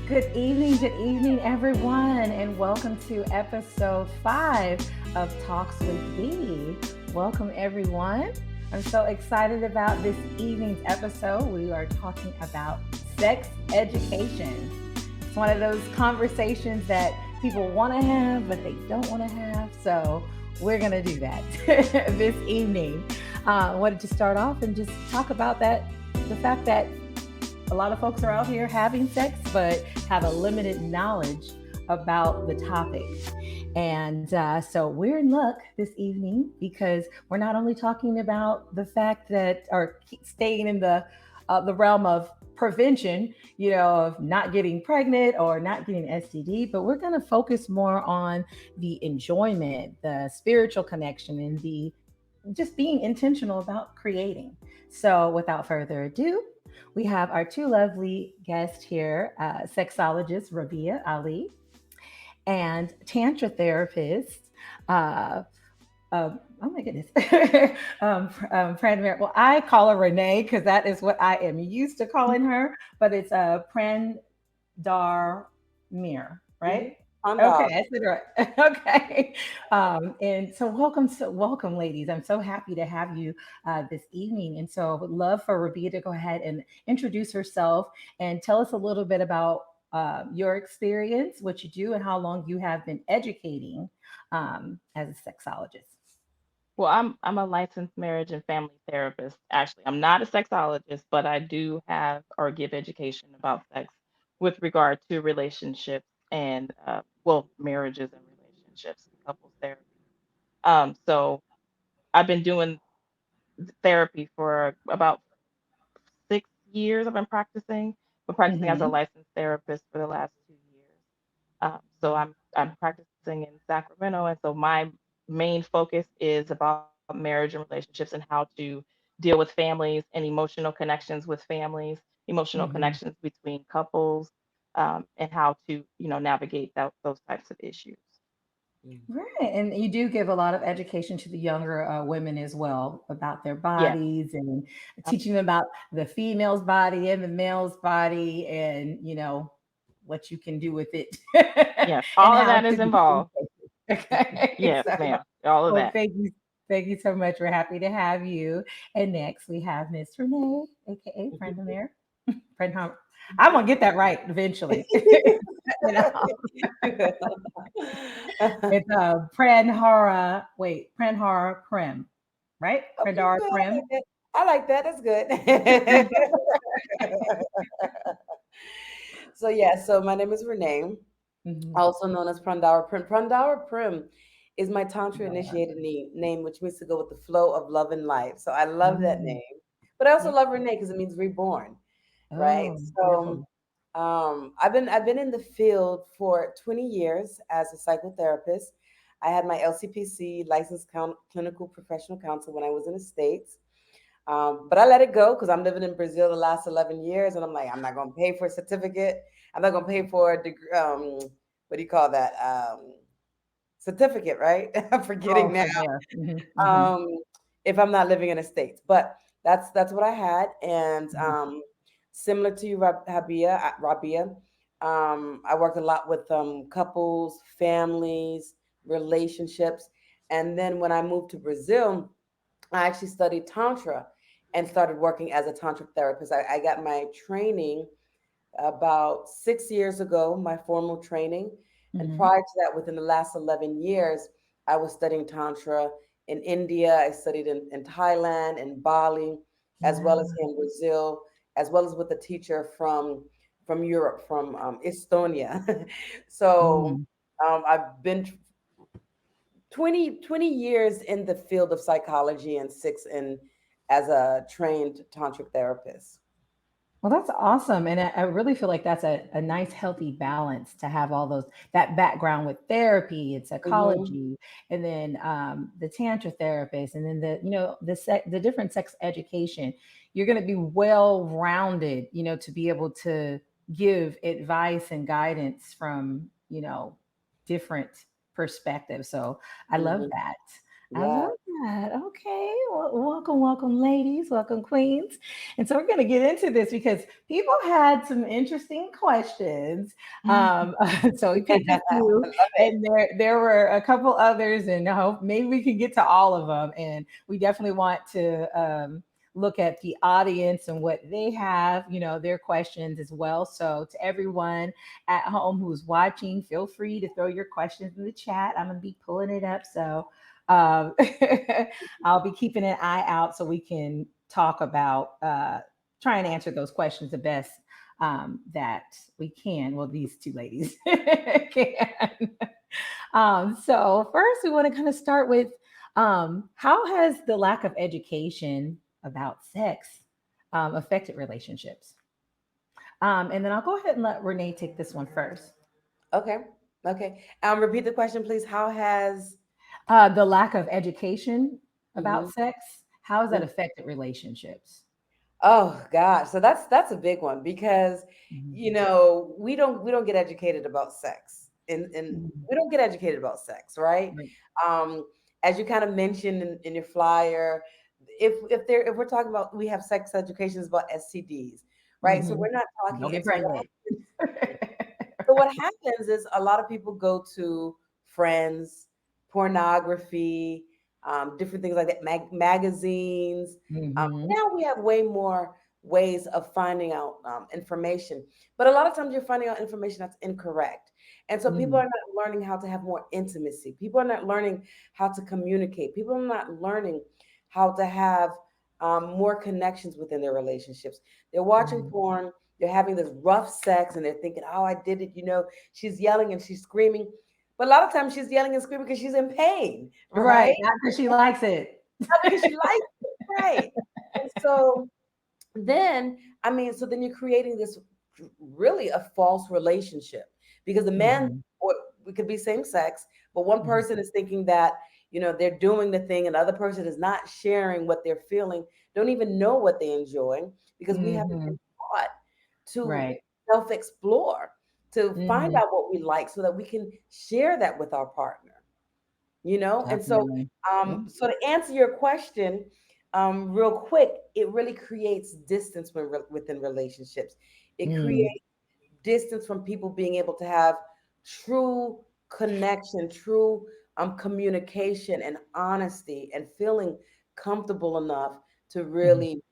Good evening, everyone, and welcome to episode 5 of Talks with Dee. Welcome, everyone. I'm so excited about this evening's episode. We are talking about sex education. It's one of those conversations that people want to have, but they don't want to have. So we're going to do that this evening. I wanted to start off and just talk about the fact that a lot of folks are out here having sex, but have a limited knowledge about the topic. And so we're in luck this evening because we're not only talking about the fact that, or staying in the realm of prevention, of not getting pregnant or not getting STD, but we're going to focus more on the enjoyment, the spiritual connection, and the just being intentional about creating. So without further ado, we have our two lovely guests here, sexologist Rabiia Ali and Tantra therapist. Oh my goodness, Pran. Well, I call her Renee because that is what I am used to calling her, but it's Prandar Mir, right? Okay, Pandar. I said it right. Okay, and so welcome, ladies. I'm so happy to have you this evening, and so I would love for Rabiia to go ahead and introduce herself and tell us a little bit about your experience, what you do, and how long you have been educating as a sexologist. Well, I'm a licensed marriage and family therapist. Actually, I'm not a sexologist, but I do have or give education about sex with regard to relationships and marriages and relationships and couples therapy. So I've been doing therapy for about 6 years. I've been practicing, but practicing as a Mm-hmm. licensed therapist for the last 2 years. So I'm practicing in Sacramento, and so my main focus is about marriage and relationships and how to deal with families and emotional connections with families, emotional Mm-hmm. connections between couples, and how to navigate those types of issues. Right. And you do give a lot of education to the younger women as well about their Yes, bodies and um, teaching them about the female's body and the male's body and, what you can do with it yes, and all of how that to is be involved. safe. Okay. Yes, So, ma'am, all of well, that. thank you so much. We're happy to have you. And next we have Miss Renee, aka Brenda Mayer. Brenda, I'm gonna get that right eventually. you know. It's Pranhara Prem, right? Okay, Prandara good. Prem. I like that. That's good. So my name is Renee, Mhm. also known as Prandara Prim. Prandara Prim is my Tantra Prandara. initiated name, which means to go with the flow of love and life. So I love that Mm. name. But I also Yeah. love Renee because it means reborn, right? Oh, So beautiful. I've been in the field for 20 years as a psychotherapist. I had my LCPC licensed clinical professional counsel when I was in the States. But I let it go because I'm living in Brazil the last 11 years, and I'm like, I'm not going to pay for a certificate. I'm not going to pay for a degree. What do you call that? Certificate, right? I'm Oh, forgetting now. for there. Hmm. Um, if I'm not living in the States, but that's what I had, and Hmm. similar to you, Rabia. I worked a lot with couples, families, relationships, and then when I moved to Brazil, I actually studied Tantra and started working as a Tantric therapist. I got my training about 6 years ago, my formal training. And Hmm. prior to that, within the last 11 years, I was studying Tantra in India. I studied in Thailand and Bali, as well as Wow. here in Brazil, as well as with a teacher from Europe, from Estonia. So Mm. I've been 20 years in the field of psychology and six in as a trained tantric therapist. Well, that's awesome. And I really feel like that's a nice, healthy balance to have all that background with therapy and Hmm. psychology, and then the Tantra therapist, and then the different sex education. You're going to be well rounded, to be able to give advice and guidance from, different perspectives. So I love Hmm. that. I Yeah. love that. Okay. Well, welcome, ladies. Welcome, queens. And so we're going to get into this because people had some interesting questions. Um, so we picked a I few, love it. and there were a couple others, and I hope maybe we can get to all of them. And we definitely want to look at the audience and what they have, their questions as well. So to everyone at home who's watching, feel free to throw your questions in the chat. I'm going to be pulling it up. So um, I'll be keeping an eye out so we can talk about try and answer those questions the best that we can. Well, these two ladies can. So first, we want to kind of start with how has the lack of education about sex affected relationships? And then I'll go ahead and let Renee take this one first. Okay. Okay. Repeat the question, please. How has The lack of education about Mhm. sex, how has that Mhm. affected relationships? Oh gosh, so that's a big one because Mhm. we don't get educated about sex, and Mhm. we don't get educated about sex, right? Right. Um, as you kind of mentioned in your flyer, if we're talking about we have sex education is about STDs, right? So Mhm. we're not Don't talking, get and so pregnant. what happens is a lot of people go to friends, pornography, different things like that, magazines. Mhm. Now we have way more ways of finding out information, but a lot of times you're finding out information that's incorrect. And so people are Mm. not learning how to have more intimacy. People are not learning how to communicate. People are not learning how to have more connections within their relationships. They're watching Mm. porn, they're having this rough sex, and they're thinking, oh, I did it. She's yelling and she's screaming. But a lot of times she's yelling and screaming because she's in pain, Right, right? not because she likes it. Not because she likes it, right? And so then you're creating this really a false relationship because the man, Mhm. or we could be same sex, but one Mhm. person is thinking that, they're doing the thing, and the other person is not sharing what they're feeling, don't even know what they enjoy because we haven't been Mhm. taught to Right. self explore, to find Mhm. out what we like so that we can share that with our partner. And so Definitely. Yeah. so to answer your question real quick, it really creates distance within relationships. It Mm. creates distance from people being able to have true connection, true communication and honesty, and feeling comfortable enough to Mhm. really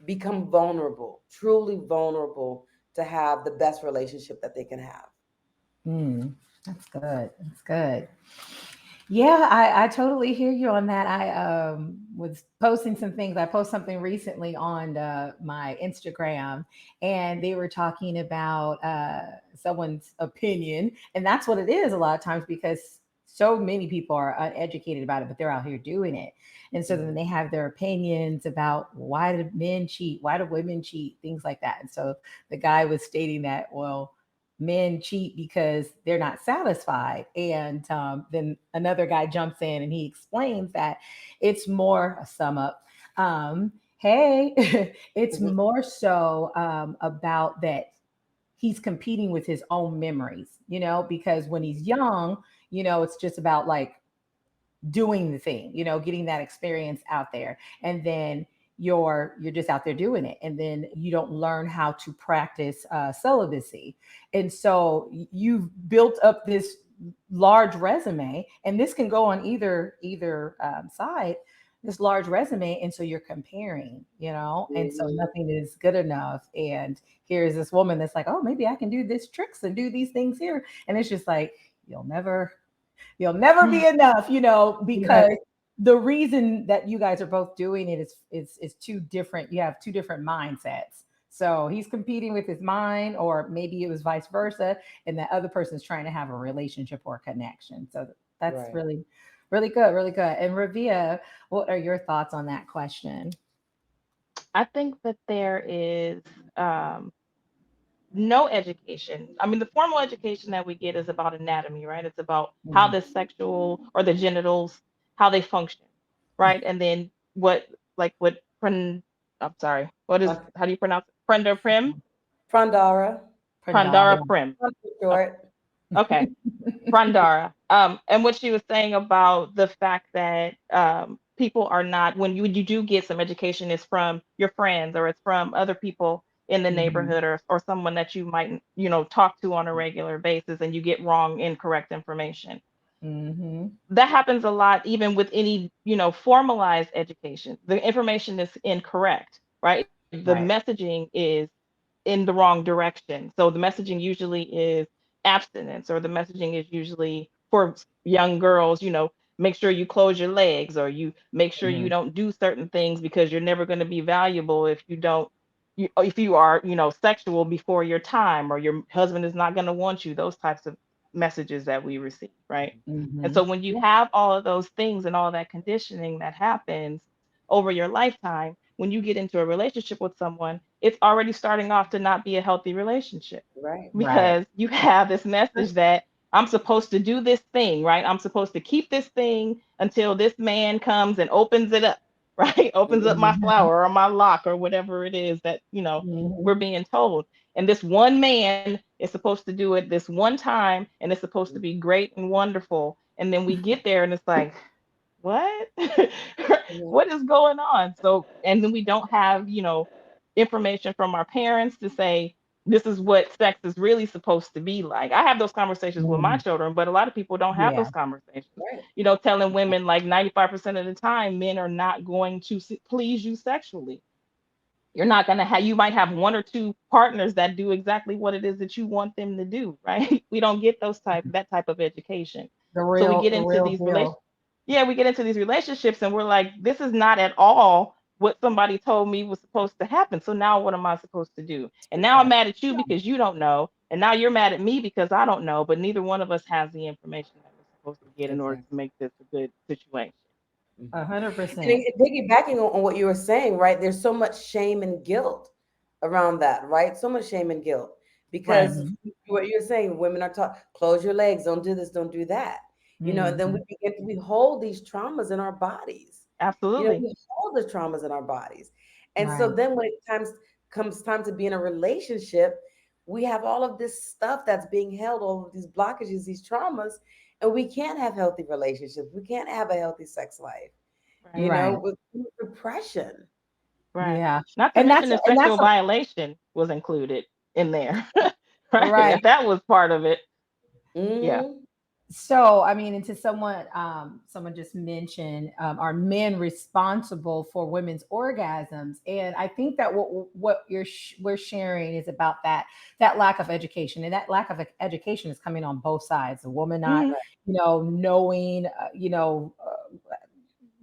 become vulnerable, truly vulnerable, to have the best relationship that they can have. Mm. That's good. That's good. Yeah, I totally hear you on that. I was posting some things. I posted something recently on my Instagram, and they were talking about someone's opinion, and that's what it is a lot of times because so many people are uneducated about it, but they're out here doing it, and so then Mhm. they have their opinions about why do men cheat, why do women cheat, things like that. And so the guy was stating that, well, men cheat because they're not satisfied. And then another guy jumps in and he explains that it's more a sum up. Hey, it's Mhm. more so about that he's competing with his own memories, because when he's young, it's just about like doing the thing, getting that experience out there. And then you're just out there doing it. And then you don't learn how to practice celibacy. And so you've built up this large resume, and this can go on either side, this large resume. And so you're comparing, and so Mhm. nothing is good enough. And here's this woman that's like, oh, maybe I can do this tricks and do these things here. And it's just like, you'll never You'll never be enough, because Right. the reason that you guys are both doing it is two different. You have two different mindsets. So he's competing with his mind, or maybe it was vice versa, and the other person's trying to have a relationship or a connection. So that's Right. really, really good, really good. And Ravia, what are your thoughts on that question? I think that there is um, no education. I mean, the formal education that we get is about anatomy, right? It's about how Mm. the sexual or the genitals, how they function, right? And then what I'm sorry, how do you pronounce it? Prenda prim? Frondara. Prandara Prandara. prim. Okay. Short. Okay. Prandara. And what she was saying about the fact that people are not, when you do get some education, it's from your friends or it's from other people in the Mhm. neighborhood, or someone that you might, talk to on a regular basis, and you get wrong, incorrect information. Mhm. That happens a lot, even with any, formalized education. The information is incorrect, right? The Right. messaging is in the wrong direction. So the messaging usually is abstinence, or the messaging is usually for young girls, make sure you close your legs, or you make sure you Mhm. don't do certain things because you're never going to be valuable if you don't, if you are, sexual before your time, or your husband is not going to want you, those types of messages that we receive, right? And so Mhm. when you have all of those things and all that conditioning that happens over your lifetime, when you get into a relationship with someone, it's already starting off to not be a healthy relationship, Right. Right. because you have this message that I'm supposed to do this thing, right? I'm supposed to keep this thing until this man comes and opens it up, right? Opens up my Mhm. flower or my lock or whatever it is that, we're Mhm. being told. And this one man is supposed to do it this one time, and it's supposed to be great and wonderful. And then we get there and it's like, what? Mhm. What is going on? So, and then we don't have, information from our parents to say, this is what sex is really supposed to be like. I have those conversations with my Mhm. children, but a lot of people don't have Yeah. those conversations. Right. Telling women like 95% of the time, men are not going to please you sexually. You're not going to have, you might have one or two partners that do exactly what it is that you want them to do, right? We don't get that type of education. So we get The into real these deal. yeah, we get into these relationships and we're like, this is not at all what somebody told me was supposed to happen. So now what am I supposed to do? And now I'm Right. mad at you because you don't know. And now you're mad at me because I don't know. But neither one of us has the information that we're supposed to get in order to Exactly. make this a good situation. Mhm. A hundred And percent. piggybacking on what you were saying, right? There's so much shame and guilt around that, right? So much shame and guilt Right. because Mhm. what you're saying, women are taught, close your legs, don't do this, don't do that. And then Mhm. we hold these traumas in our bodies. Absolutely. We hold the traumas in our bodies. And so Right. then when it comes time to be in a relationship, we have all of this stuff that's being held, all of these blockages, these traumas, and we can't have healthy relationships. We can't have a healthy sex life, Right. Right. with depression. Right. Yeah. Not to And mention that's the and that's sexual violation was included in there. Right. right. If that was part of it. Yeah. Hmm. So, I mean, and to someone, someone just mentioned, are men responsible for women's orgasms? And I think that what we're sharing is about that lack of education, and that lack of education is coming on both sides. The woman not, Hmm. knowing,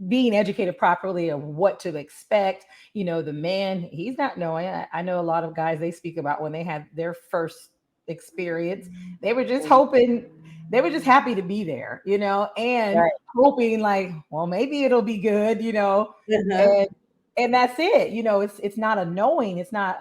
being educated properly of what to expect. The man, he's not knowing. I know a lot of guys, they speak about when they had their first experience, they were just hoping, they were just happy to be there, and Right. hoping like, well, maybe it'll be good, Uh-huh. and that's it. It's not a knowing, it's not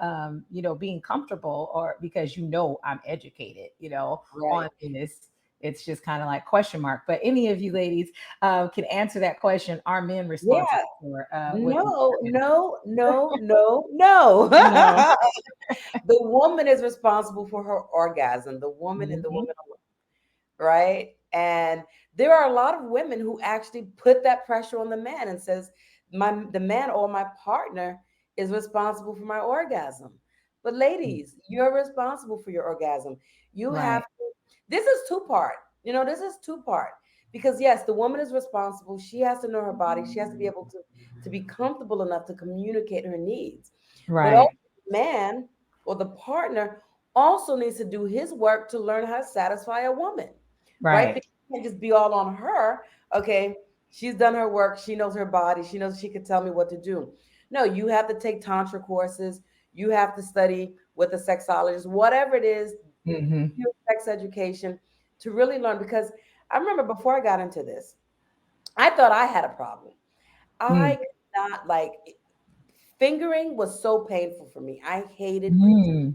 being comfortable, or because I'm educated, Right. on this. It's just kind of like question mark. But any of you ladies can answer that question. Are men Yeah. responsible for women's No, orgasm? no, no, no, no. No. The woman is responsible for her orgasm, the woman and the Mhm. woman alone, right? And there are a lot of women who actually put that pressure on the man and says, the man or my partner is responsible for my orgasm. But ladies, you're responsible for your orgasm. You have Right, to, this is two part. This is two part. Because yes, the woman is responsible. She has to know her body. She has to be able to be comfortable enough to communicate her needs. But also right, the man or the partner also needs to do his work to learn how to satisfy a woman, right? right, Because it can't just be all on her. Okay, she's done her work. She knows her body. She knows she can tell me what to do. No, you have to take tantra courses. You have to study with a sexologist, whatever it is, hmm, your sex education to really learn. Because I remember before I got into this, I thought I had a problem. I mm, could not like fingering was so painful for me. I hated being. mm,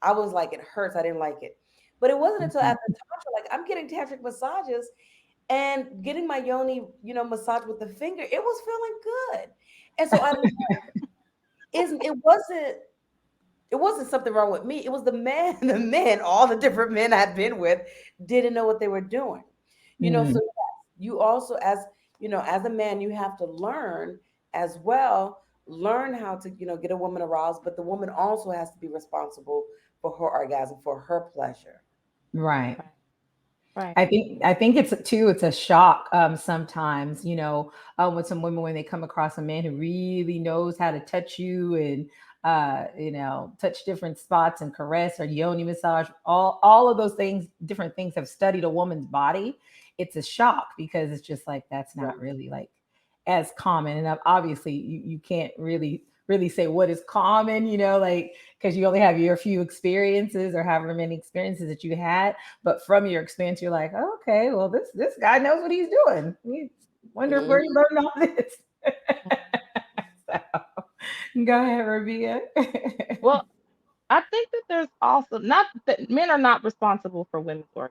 I was like, it hurts. I didn't like it. But it wasn't until mhm, after tantra, like I'm getting tantric massages and getting my yoni, massage with the finger. It was feeling good, and so I learned isn't it wasn't something wrong with me. It was the man, the men, all the different men I'd been with didn't know what they were doing. So mm, yes, you also as as a man, you have to learn as well, learn how to, get a woman aroused, but the woman also has to be responsible for her orgasm, for her pleasure. Right. Right. Right. I think it's a shock sometimes, with some women when they come across a man who really knows how to touch you and touch different spots and caress or yoni massage, all of those things, different things, have studied a woman's body. It's a shock because it's just like that's Right. not really like as common. And obviously you can't really say what is common, like because you only have your few experiences or however many experiences that you had. But from your experience, you're like, oh, okay, well, this guy knows what he's doing. We wonder where he Mhm. learned all this. Mhm. So, go ahead, Rabiia. Well, I think that there's also not that men are not responsible for women's orgasms.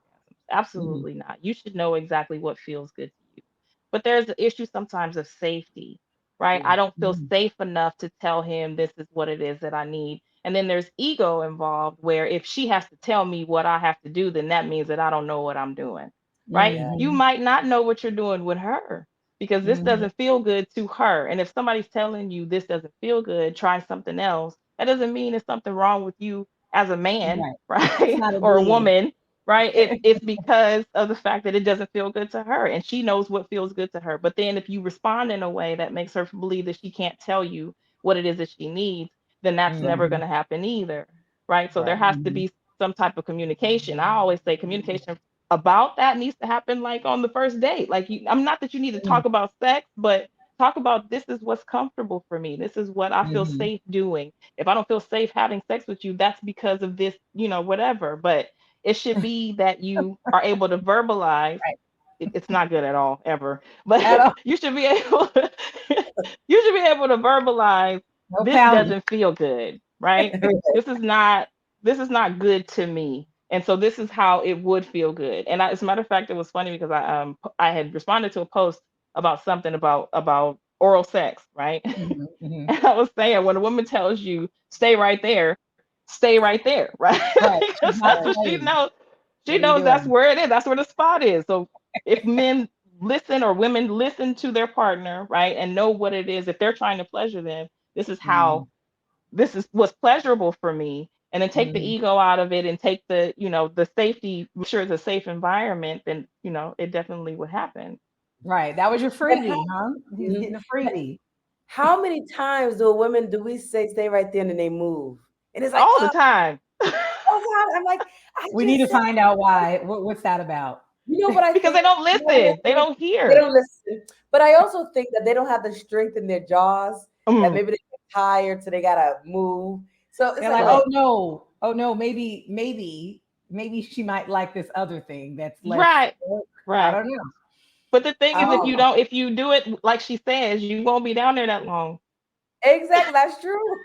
Mhm, Absolutely not. You should know exactly what feels good to you. But there's the issue sometimes of safety, right? I don't feel mhm, safe enough to tell him this is what it is that I need. And then there's ego involved where if she has to tell me what I have to do, then that means that I don't know what I'm doing, right? Yeah. You might not know what you're doing with her because this mhm, doesn't feel good to her. And if somebody's telling you this doesn't feel good, try something else. That doesn't mean there's something wrong with you as a man, right. It's right? not a Or a dig. woman, right? It's because of the fact that it doesn't feel good to her and she knows what feels good to her. But then if you respond in a way that makes her believe that she can't tell you what it is that she needs, then that's never going Mhm, to happen either, right? So there Right. has to mhm, be some type of communication. I always say communication about that needs to happen like on the first date. Like I'm not that you need to mhm, talk about sex, but talk about this is what's comfortable for me. This is what I feel mhm. safe doing. If I don't feel safe having sex with you, that's because of this, whatever. But it should be that you are able to verbalize. Right. It's not good at all ever, At but all. you should be able you should be able to verbalize No this pounding. doesn't feel good, right? This is not this is not good to me. And so this is how it would feel good. And as a matter of fact, it was funny because I had responded to a post about something about oral sex, right? Mhm, mhm. And I was saying, when a woman tells you, stay right there, right? Right. She's Because not that's Right. what she playing. knows. She What are you knows that's doing? where it is. That's where the spot is. So if men listen or women listen to their partner, right, and know what it is, if they're trying to pleasure them, this is Mhm, how this is what's pleasurable for me. And then take the mhm. ego out of it and take the safety, make sure it's a safe environment, then, it definitely would happen. Right. That was your But how, freebie, huh? He's mhm. getting a But freebie. how many times do we say stay right there and then they move? And it's like, All the oh, time. God. I'm like, I We need just to said, find out why. What's that about? what I Because think? they don't You know what I listen. They think? don't They hear. don't listen. But I also think that they don't have the strength in their jaws, that Mm, maybe they get tired, so they gotta move. So it's They're like, like, right. oh no, maybe she might like this other thing that's less Right. work. I Right. don't know. But the thing I is, don't know. if you do it like she says, you won't be down there that long. exactly, that's true.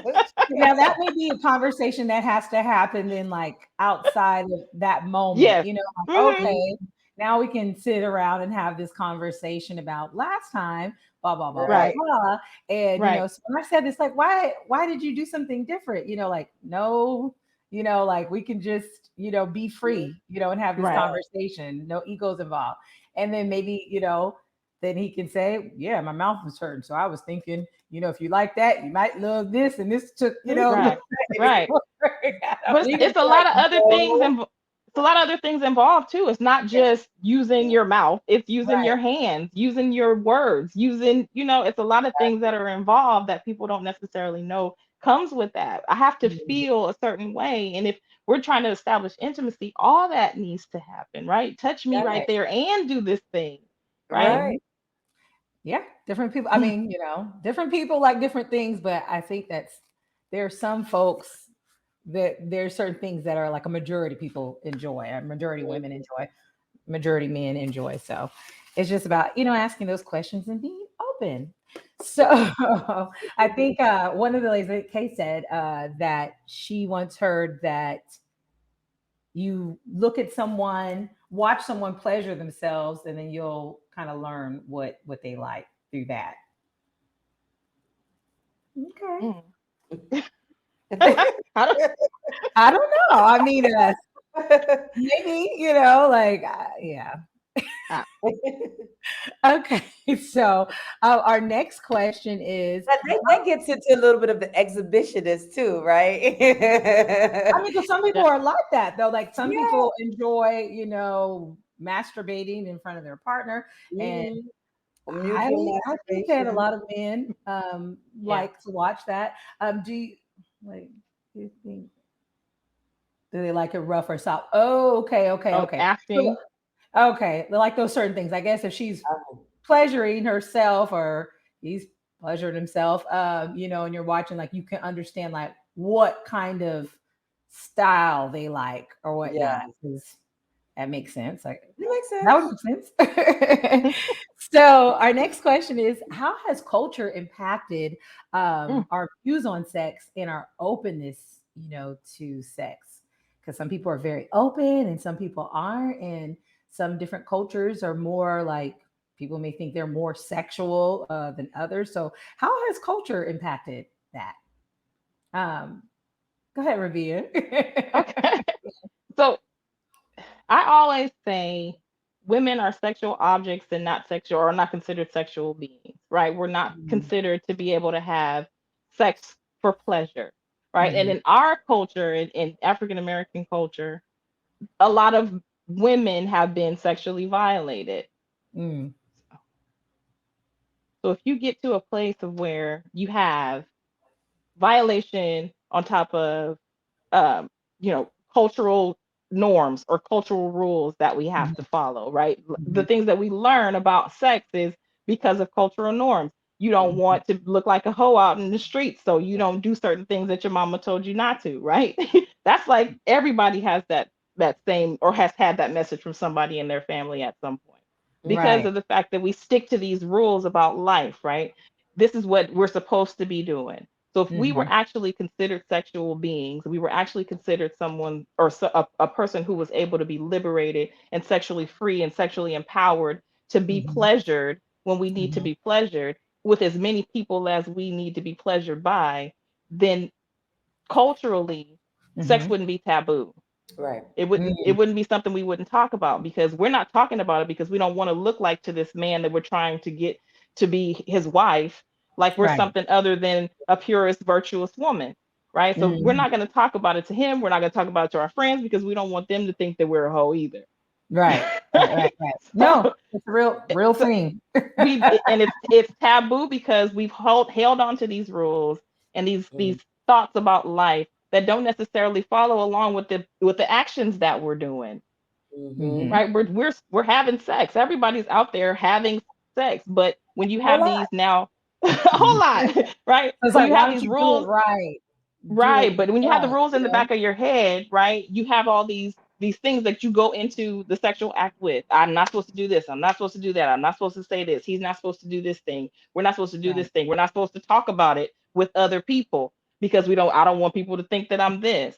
That's Now that may be a conversation that has to happen then like outside of that moment, Yes. like, Hmm. true. okay, now we can sit around and have this conversation about last time, blah, blah, blah, blah, Right. Right. blah. And Right. so when I said this, like, why did you do something different? Like, no, like we can just, be Mhm. free, and have this Right. Right. conversation, no egos involved. And then maybe, then he can say, yeah, my mouth was hurting. So I was thinking, if you like that, you might love this. And this took, Mhm. Right. Right. I But don't You can it's know. a be lot like, of other things no. it's a lot of other things involved too. It's not just using your mouth, it's using Right. your hands, using your words, it's a lot of things that are involved that people don't necessarily know comes with that. I have to Mhm. feel a certain way. And if we're trying to establish intimacy, all that needs to happen, right? Touch me right Right. there and do this thing, right? Mhm. Right. Yeah. Different people. I mean, different people like different things, but I think there are some folks that there's certain things that are like a majority people enjoy, a majority women Mhm. enjoy, majority men enjoy. So it's just about, asking those questions and being open. So Yeah. I think one of the ladies, like Kay said, that she once heard that you look at someone, watch someone pleasure themselves, and then you'll kind of learn what they like through that. Okay. Mm. I don't I don't know. I mean, maybe, like, yeah. I, Okay, so our next question is, That gets into a little bit of the exhibitionist too, right? I mean, because some people are like that though. Like some Yeah. people enjoy, masturbating in front of their partner, and Mutual I think that a masturbation. lot of men Yeah. like to watch that. Do you wait? Do you think do they like it rough or soft? Oh, okay, okay, Oh, okay. So, asking. okay, they like those certain things. I guess if she's Oh, pleasuring herself or he's pleasured himself, and you're watching, like you can understand like what kind of style they like or whatnot. yeah, 'Cause that makes sense. Like that makes that sense. would make sense. So our next question is: how has culture impacted Mm, our views on sex and our openness, to sex? Because some people are very open and some people aren't, and some different cultures are more like people may think they're more sexual than others. So how has culture impacted that? Um, Go ahead, Rabiia. okay. So I always say women are sexual objects and not sexual, or not considered sexual beings, right? We're not considered to be able to have sex for pleasure, right? And Mm-hmm. in our culture, in African American culture, a lot of women have been sexually violated. Mm-hmm. So if you get to a place of where you have violation on top of cultural norms or cultural rules that we have to follow, right? The things that we learn about sex is because of cultural norms. You don't want to look like a hoe out in the streets, so you don't do certain things that your mama told you not to, right? That's like everybody has that same, or has had that message from somebody in their family at some point, because Right. of the fact that we stick to these rules about life, right? This is what we're supposed to be doing. So if we were Mm-hmm. actually considered sexual beings, we were actually considered someone, or a person who was able to be liberated and sexually free and sexually empowered to be Mm-hmm. pleasured when we need to Mm-hmm. be pleasured with as many people as we need to be pleasured by, then culturally, sex Mm-hmm. wouldn't be taboo. Right. It wouldn't be something we wouldn't talk about, because we're not talking about it because we don't want to look like to this man that we're trying to get to be his wife, like we're Right. something other than a purest, virtuous woman, right? So we're Mhm. not going to talk about it to him. We're not going to talk about it to our friends, because we don't want them to think that we're a hoe either. Right. Right, right, Right? right. No, So, it's a real so thing. it's taboo because we've held on to these rules and these Mm, thoughts about life that don't necessarily follow along with the actions that we're doing, mm-hmm. Mhm. right? We're having sex. Everybody's out there having sex, but when you Whole have lot. these now, a whole lot, right? It's So like, you why have don't these you do it rules, right? Do it right? But when you have the right, rules in the back of your head, right, you have all these things that you go into the sexual act with. I'm not supposed to do this. I'm not supposed to do that. I'm not supposed to say this. He's not supposed to do this thing. We're not supposed to do Right. this thing. We're not supposed to talk about it with other people, because I don't want people to think that I'm this.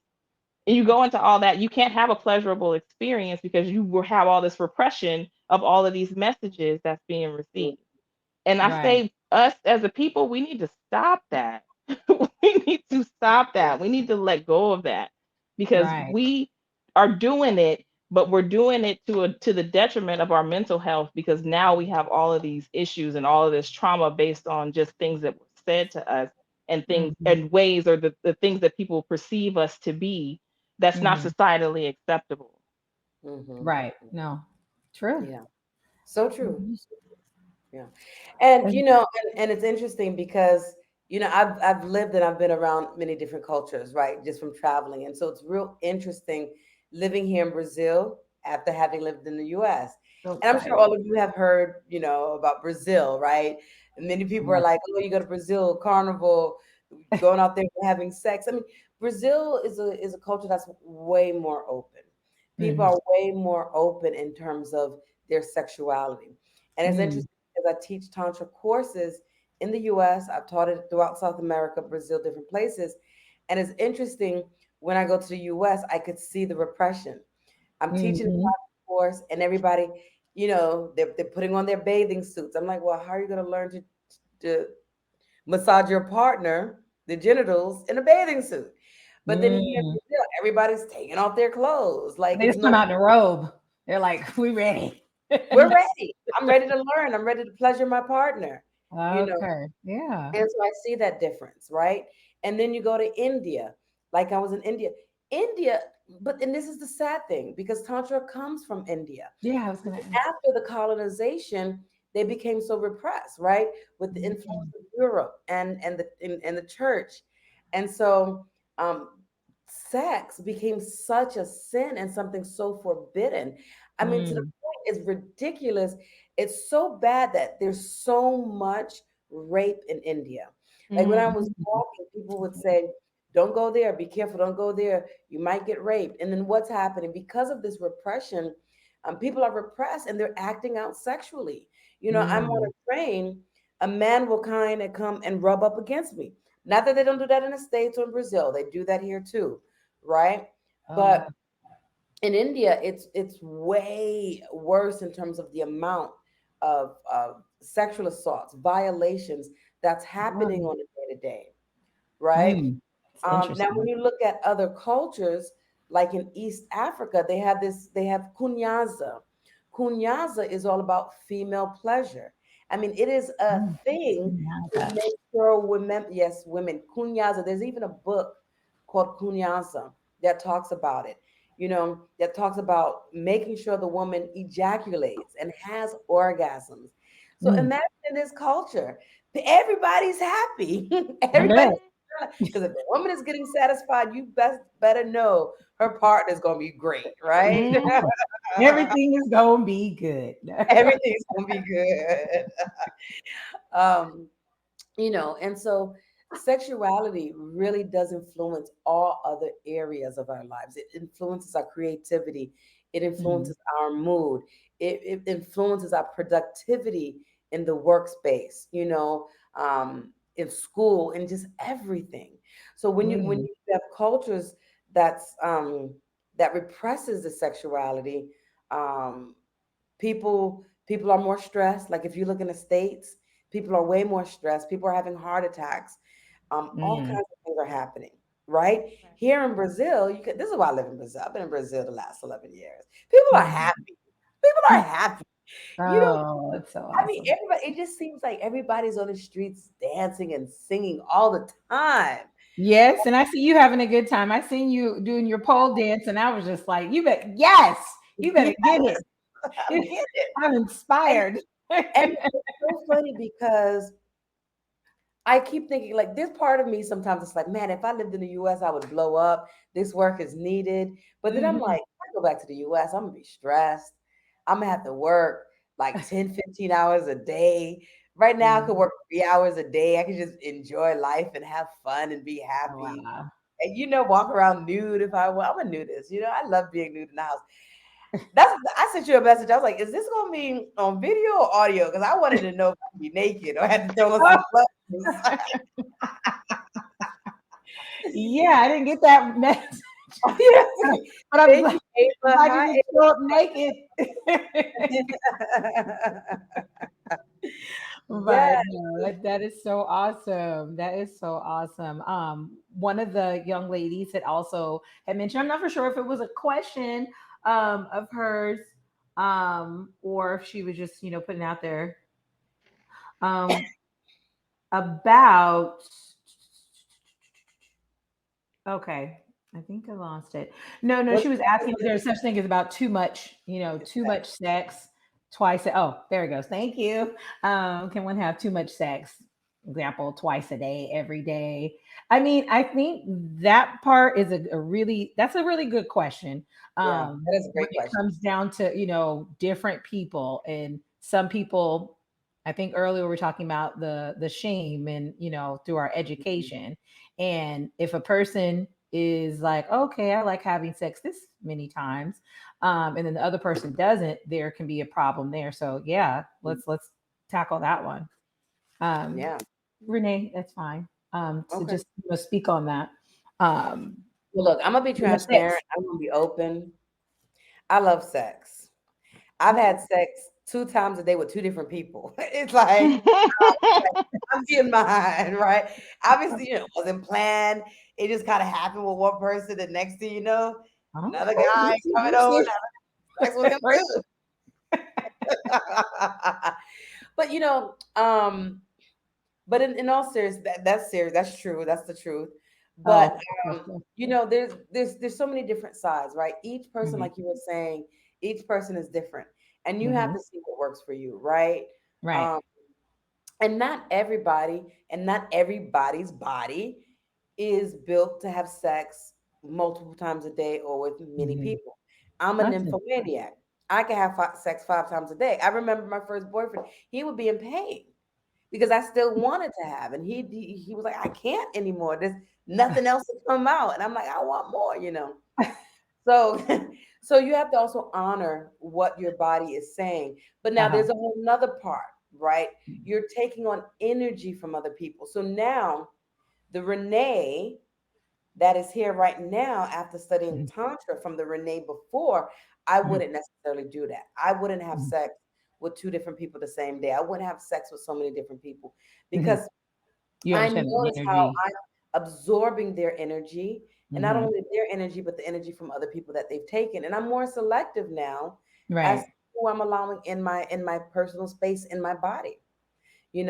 And you go into all that, you can't have a pleasurable experience because you will have all this repression of all of these messages that's being received. And I Right. say, us as a people, we need to stop that. We need to stop that. We need to let go of that, because Right. we are doing it, but we're doing it to the detriment of our mental health, because now we have all of these issues and all of this trauma based on just things that were said to us, and things Mhm. and ways, or the things that people perceive us to be, that's not Mhm. societally acceptable. Mm-hmm. Right. No. True. Yeah. So true. Mhm. Yeah. And And- and it's interesting because I've lived and I've been around many different cultures, right? Just from traveling. And so it's real interesting living here in Brazil after having lived in the US. So And I'm sure excited. all of you have heard, about Brazil, right? And many people are Yeah. like, oh, you go to Brazil, carnival, going out there and having sex. I mean, Brazil is a culture that's way more open. People Mhm. are way more open in terms of their sexuality. And it's Mm. interesting because I teach Tantra courses in the US. I've taught it throughout South America, Brazil, different places. And it's interesting when I go to the US, I could see the repression. I'm teaching the Mhm. course and everybody, they're putting on their bathing suits. I'm like, well, how are you going to learn to massage your partner, the genitals, in a bathing suit? But then here in Mm. Brazil, everybody's taking off their clothes. Like They it's just come no. out in a robe. They're like, we ready. We're ready. I'm ready to learn. I'm ready to pleasure my partner. You know, Okay. Yeah. and so I see that difference, right? And then you go to India, like I was in India. India, but and this is the sad thing because Tantra comes from India. Yeah, I was gonna ask. After the colonization, they became so repressed, right? With the influence Mhm. of Europe and the church. And so um sex became such a sin and something so forbidden. I mean, to the Mm. point it's ridiculous. It's so bad that there's so much rape in India. Like when I was Mhm. walking, people would say, don't go there, be careful, don't go there, you might get raped. And then what's happening? Because of this repression, people are repressed and they're acting out sexually. I'm on Mm. a train, a man will kind of come and rub up against me. Not that they don't do that in the States or in Brazil, they do that here too, right? Oh. But in India, it's way worse in terms of the amount of sexual assaults, violations that's happening Mm. on a day to day, right? Mm. It's Now, when interesting. you look at other cultures, like in East Africa, they have kunyaza. Kunyaza is all about female pleasure. I mean, it is a Mm. thing Yeah, to that. make sure women, yes, women, kunyaza. There's even a book called Kunyaza that talks about it. That talks about making sure the woman ejaculates and has orgasms. So Mm. imagine in this culture, everybody's happy. I bet. Everybody's because if the woman is getting satisfied, you best better know her partner's gonna be great, right? Mhm. Everything is gonna be good. Everything's gonna be good. um, and so sexuality really does influence all other areas of our lives. It influences our creativity, it Mhm. influences our mood, it influences our productivity in the workspace, in school and just everything. So when Mm. you have cultures that's that represses the sexuality, um, people are more stressed. Like if you look in the States, people are way more stressed. People are having heart attacks. All kinds Mm. of things are happening, right? Right. Here in Brazil, this is why I live in Brazil. I've been in Brazil the last 11 years. People are Mhm. happy. People are happy. You know, Oh, that's so I mean, awesome. everybody, it just seems like everybody's on the streets dancing and singing all the time. Yes, and I see you having a good time. I seen you doing your pole dance, and I was just like, "You bet, yes, you Yeah, better get it." I'm getting it. I'm And, inspired. and it's so funny because I keep thinking like this part of me sometimes it's like, man, if I lived in the US, I would blow up. This work is needed. But then I'm Mhm. like, if I go back to the US, I'm gonna be stressed. I'm gonna have to work like 10, 15 hours a day. Right now, I could Mhm. work 3 hours a day. I could just enjoy life and have fun and be happy. Wow. And walk around nude if I want. I'm a nudist. I love being nude in the house. I sent you a message. I was like, is this gonna be on video or audio? Because I wanted to know if I'd be naked or I had to throw on some clothes. Yeah, I didn't get that message, Yes. but I'm Thank glad, you, Ava. glad you Hi, didn't show up naked. Ava. But Yes. no, that is so awesome. That is so awesome. One of the young ladies had also had mentioned, I'm not for sure if it was a question of hers, or if she was just, putting out there, um, about, okay, I think I lost it. No, no, What's she was asking if the there's such thing as about too much, too much sex twice. Oh, there it goes. Thank you. Can one have too much sex? Example, twice a day, every day. I mean, I think that part is that's a really good question. Yeah, that is a When great it question. comes down to, different people, and some people, I think earlier we were talking about the shame and, through our Mhm. education. And if a person is like, okay, I like having sex this many times, and then the other person doesn't, there can be a problem there. So yeah, let's tackle that one. Um, Yeah. Renee, that's fine. To Okay. just, speak on that. Um, Well, look, I'm gonna be too much sex. transparent. I'm gonna be open. I love sex. I've Okay. had sex 2 times a day with two different people. It's like I'm getting mine, right? Obviously, it wasn't planned. It just kind of happened with one person. The next thing you know, another Okay. guy coming You over, see, having sex with him too. But but in all seriousness, that's serious. That's true. That's the truth. But Oh, okay. there's so many different sides, right? Each person, Hmm. like you were saying, each person is different, and you have Hmm. to see what works for you, right? Right. Um, and not everybody, and not everybody's body is built to have sex multiple times a day or with many Hmm. people. I'm a That's it. nymphomaniac. I can have sex 5 times a day. I remember my first boyfriend; he would be in pain because I still wanted to have, and he was like, I can't anymore. There's nothing else to come out, and I'm like, I want more. So, so you have to also honor what your body is saying. But now Uh-huh. there's a whole nother part, right? You're taking on energy from other people. So now the Renee that is here right now after studying Tantra from the Renee before, I Hmm. wouldn't necessarily do that. I wouldn't have Hmm. sex with two different people the same day. I wouldn't have sex with so many different people Hmm. because You I understand the notice how energy. I'm absorbing their energy, and not Hmm. only their energy, but the energy from other people that they've taken. And I'm more selective now as to Right. who I'm allowing in my personal space in my body. You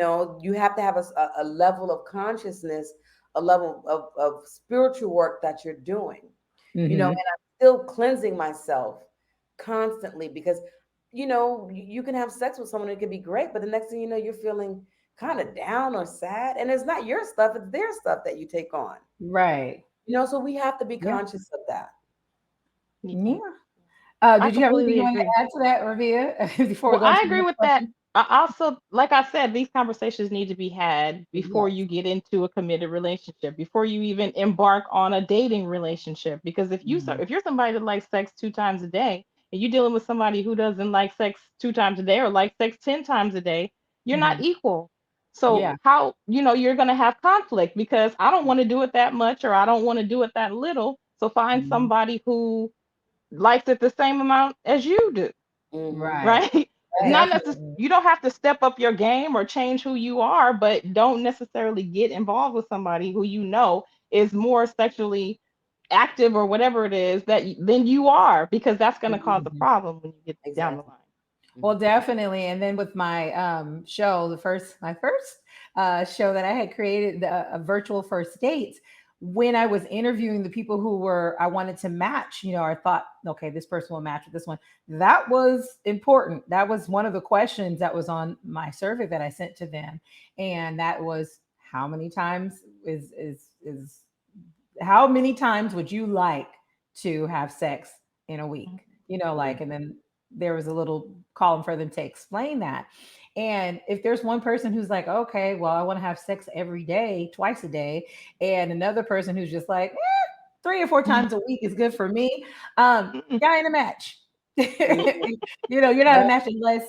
have to have a level of consciousness, a level of spiritual work that you're doing. And Hmm. I'm still cleansing myself constantly because you can have sex with someone, it can be great, but the next thing you know, you're feeling kind of down or sad, and it's not your stuff, it's their stuff that you take on. Right. So we have to be Yeah. conscious of that. Yeah. Yeah, I Did you have anything completely you wanted agree. to add to that, Rabia, before we Well, go on I to the agree next with that. question? I also, like I said, these conversations need to be had before Yes. you get into a committed relationship, before you even embark on a dating relationship. Because Mhm. if you're somebody that likes sex 2 times a day, and you're dealing with somebody who doesn't like sex 2 times a day or like sex 10 times a day, you're not Mhm. equal. Yeah. So how you're going to have conflict because I don't want to do it that much or I don't want to do it that little. So find Mhm. somebody who likes it the same amount as you do, Mm-hmm. Right. right? Not necessarily, Definitely. you don't have to step up your game or change who you are, but don't necessarily get involved with somebody who is more sexually active or whatever it is than you are, because that's going to cause a Mhm. problem when you get down the Exactly. line. Well, Hmm. definitely. And then with my show, my first show that I had created, a virtual first dates, when I was interviewing the people who were I wanted to match, I thought, okay, this person will match with this one. That was important. That was one of the questions that was on my survey that I sent to them, and that was how many times is how many times would you like to have sex in a week? Like, and then there was a little column for them to explain that. And if there's one person who's like, okay, well, I want to have sex every day, twice a day, and another person who's just like, 3 or 4 times a week is good for me, y'all ain't a match. Hmm. You're not a match unless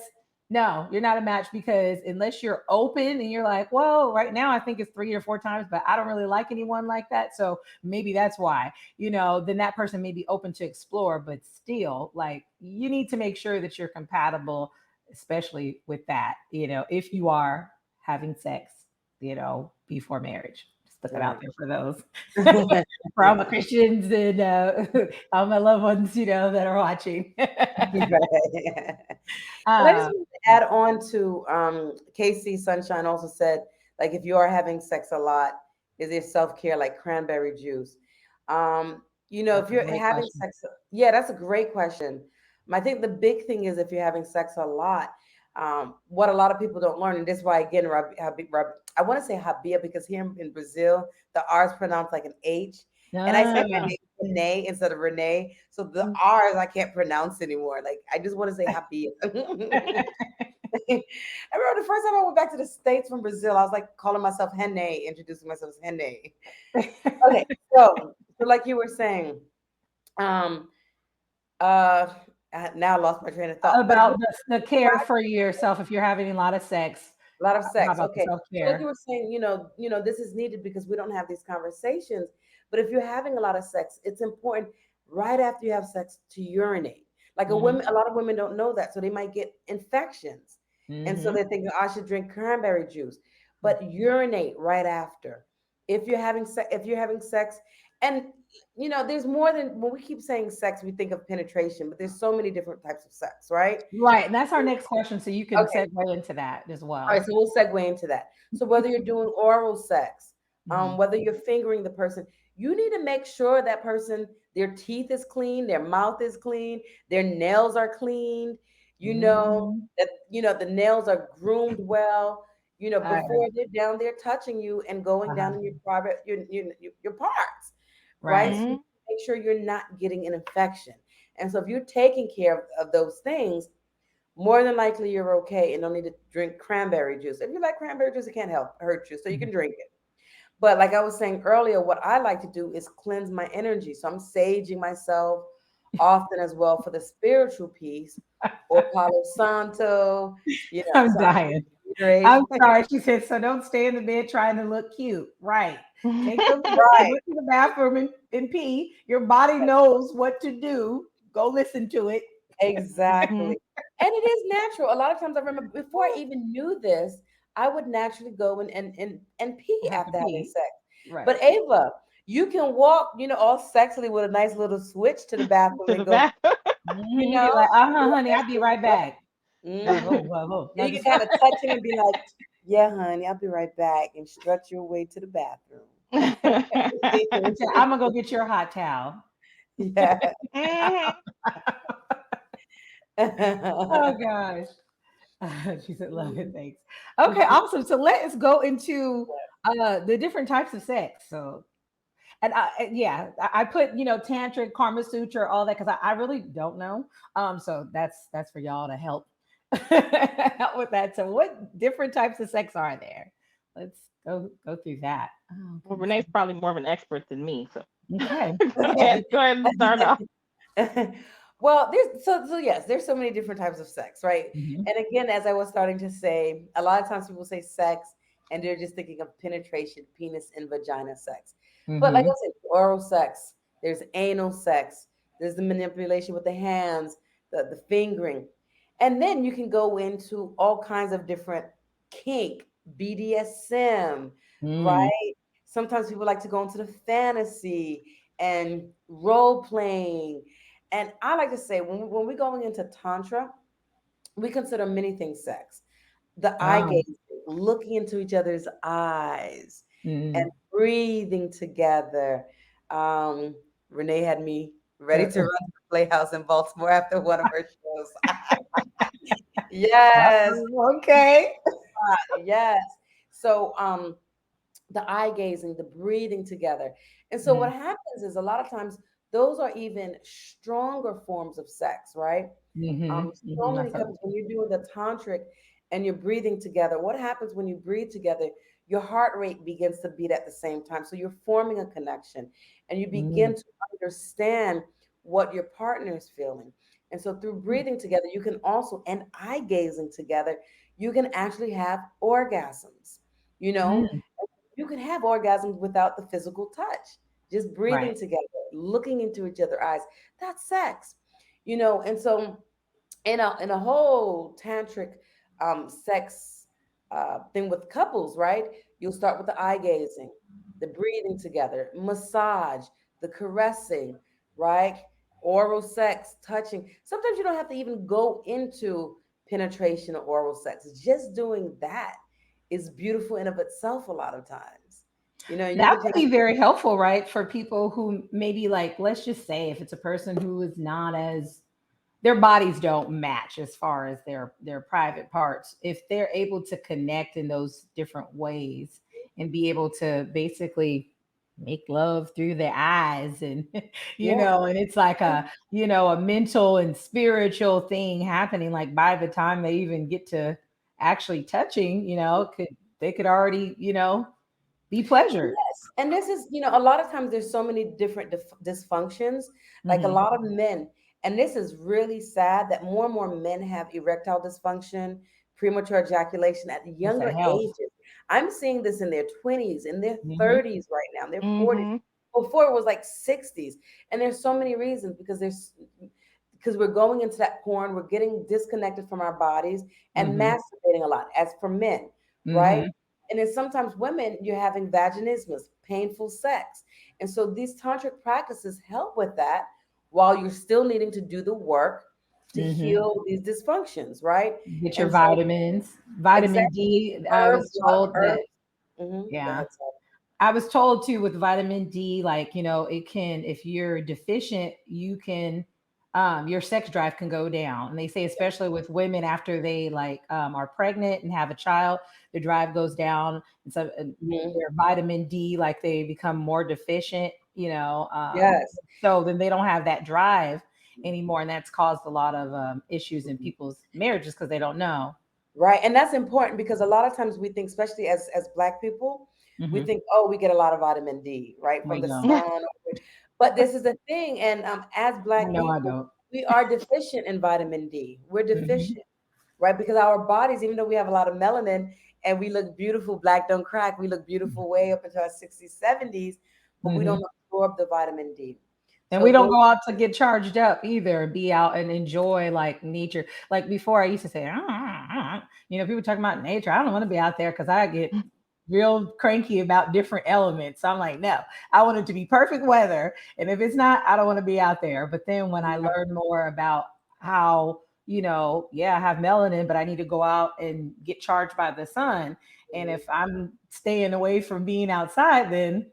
no, you're not a match because unless you're open and you're like, well, right now I think it's 3 or 4 times, but I don't really like anyone like that. So maybe that's why, then that person may be open to explore, but still, like, you need to make sure that you're compatible, especially with that, if you are having sex, before marriage. Just put that out Right. there for those. For all my Christians and all my loved ones, that are watching. Right. But I just uh, want to add on to Casey Sunshine also said, like, if you are having sex a lot, is there self-care like cranberry juice? If that's a you're great having question. sex, yeah, that's a great question. I think the big thing is if you're having sex a lot, what a lot of people don't learn, and this is why again, I want to say Rabia because here in Brazil, the R is pronounced like an H, and I say my Ah. name Renee instead of Renee, so the R's I can't pronounce anymore. Like I just want to say Rabia. I remember the first time I went back to the States from Brazil, I was like calling myself Henne, introducing myself as Henne. Okay, so like you were saying, um, uh, now I lost my train of thought. But About the care for yourself if you're having a lot of sex. a lot of How sex. about the Okay. self So like you care? were saying, this is needed because we don't have these conversations. But if you're having a lot of sex, it's important right after you have sex to urinate. Like Hmm. a lot of women don't know that. So they might get infections. And so Hmm. they're thinking, I should drink cranberry juice. But urinate right after. If you're having sex And there's more than when we keep saying sex, we think of penetration, but there's so many different types of sex, right? Right. And that's our next question. So you can Okay. segue into that as All right, well. so we'll segue into that. So whether you're doing oral sex, Mhm. whether you're fingering the person, you need to make sure that person, their teeth is clean, their mouth is clean, their nails are cleaned, Mhm. that the nails are groomed well, I agree. before they're down there touching you and going down Uh-huh. in your private your parts, right? Right. So you Mhm. make sure you're not getting an infection. And so if you're taking care of those things, more than likely you're okay and don't need to drink cranberry juice. If you like cranberry juice, it can't hurt you, so you Mhm. can drink it. But like I was saying earlier, what I like to do is cleanse my energy. So I'm saging myself often as well for the spiritual piece, or Palo Santo, I'm so I'm dying. great. I'm sorry. She said, so don't stay in the bed trying to look cute. Right. Take those Right, go to the bathroom and pee. Your body knows what to do. Go listen to it. exactly. Mhm. And it is natural. A lot of times I remember before I even knew this, I would naturally go and pee Have to after having pee. sex. Right. But Ava, you can walk, all sexily with a nice little switch to the bathroom To and the go, back. you Mhm. know, Be like, honey, I'll be right back. Whoa, mm-hmm. whoa, whoa, whoa. And Now you can just kind of touch him and be like, yeah, honey, I'll be right back, and strut your way to the bathroom. I'm gonna go get your hot towel. Yeah. Mhm. Oh gosh. She said, love it, thanks. Okay, awesome. So let's go into the different types of sex. So yeah, I put tantric, Karma Sutra, all that because I really don't know. So that's for y'all to help help with that. So what different types of sex are there? Let's go through that. Oh, Well, okay. Renee's probably more of an expert than me, so Okay. go ahead and start off. Well, there's yes, there's so many different types of sex, right? Mhm. And again, as I was starting to say, a lot of times people say sex and they're just thinking of penetration, penis and vagina sex. But like I Mhm. said, oral sex, there's anal sex, there's the manipulation with the hands, the fingering. And then you can go into all kinds of different kink, BDSM, Mm. right? Sometimes people like to go into the fantasy and role playing. And I like to say, when we're going into Tantra, we consider many things sex. The eye Oh. gaze, looking into each other's eyes and Mm. breathing together. Um, Renee had me ready Uh, to run to the Playhouse in Baltimore after one of her shows. Yes, okay. yes. So, the eye gazing, the breathing together. And so what Mm. happens is a lot of times those are even stronger forms of sex, right? Mhm. So Mhm. many I've heard couples, when you're doing the tantric and you're breathing together, what happens when you breathe together? Your heart rate begins to beat at the same time. So you're forming a connection and you begin Mm. to understand what your partner is feeling. And so through breathing together, you can also, and eye gazing together, you can actually have orgasms. You know, Mm. you can have orgasms without the physical touch. Just breathing Right. together, looking into each other's eyes. That's sex. And so in a whole tantric sex thing with couples, right? You'll start with the eye gazing, the breathing together, massage, the caressing, right? Oral sex, touching. Sometimes you don't have to even go into penetration or oral sex. Just doing that is beautiful in of itself a lot of times. You That can would take be very helpful, right? For people who maybe like, let's just say if it's a person who is not as their bodies don't match as far as their private parts, if they're able to connect in those different ways and be able to basically make love through their eyes and yeah. and it's like a mental and spiritual thing happening, like by the time they even get to actually touching, they could already be pleasured. Yes, and this is, a lot of times there's so many different dysfunctions. Like a Hmm. lot of men, and this is really sad that more and more men have erectile dysfunction, premature ejaculation at It's a younger health. ages. I'm seeing this in their 20s, in their Hmm. 30s right now, in their 40s. Mhm. Before it was like 60s. And there's so many reasons because we're going into that porn, we're getting disconnected from our bodies and Hmm. masturbating a lot, as for men, right? Hmm. And then sometimes women, you're having vaginismus, painful sex. And so these tantric practices help with that while you're still needing to do the work to Mm-hmm. heal these dysfunctions, right? Get your And so vitamins. Vitamin exactly, D, I herbs, was a lot of told that, herbs. Go yeah. ahead, sorry. I was told too with vitamin D, like, it can, if you're deficient, you can, your sex drive can go down. And they say, especially with women after they like are pregnant and have a child, the drive goes down. And so Mhm. their vitamin D, like they become more deficient, Yes. so then they don't have that drive anymore. And that's caused a lot of issues in people's marriages because they don't know. Right. And that's important because a lot of times we think, especially as Black people, we Hmm. think, oh, we get a lot of vitamin D, right, from We the don't. Yeah. sun. But this is the thing. And as I Black know I people, don't. we are deficient in vitamin D. We're Hmm. deficient, right? Because our bodies, even though we have a lot of melanin and we look beautiful, Black don't crack, we look beautiful way up into our 60s, 70s, but we don't Hmm. absorb the vitamin D. And So we don't those, go out to get charged up either and be out and enjoy like nature. Like before, I used to say, people talking about nature. I don't want to be out there because I get real cranky about different elements. So I'm like, no, I want it to be perfect weather. And if it's not, I don't want to be out there. But then when I learned more about how, yeah, I have melanin, but I need to go out and get charged by the sun. And if I'm staying away from being outside, then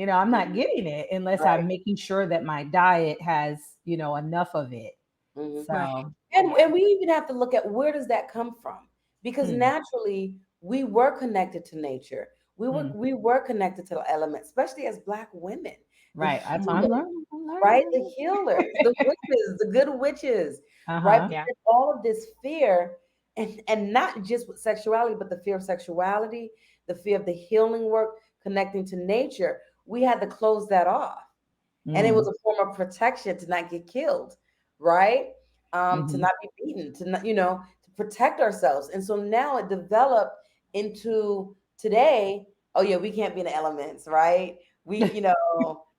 I'm not getting it unless I'm right. making sure that my diet has, enough of it. Mhm. Right. So, And yeah. we even have to look at where does that come from? Because Hmm. naturally we were connected to nature. We were Hmm. we were connected to the elements, especially as Black women. The Right. That's what I'm healers, learning. I'm right? The learning. healers, the witches, the good witches, right? Uh-huh. But Yeah. then all of this fear, and not just with sexuality, but the fear of sexuality, the fear of the healing work, connecting to nature. We had to close that off, and it was Mm. a form of protection to not get killed, right? To Hmm. not be beaten, to not, to protect ourselves. And so now it developed into today. Oh yeah, we can't be in the elements, right? We,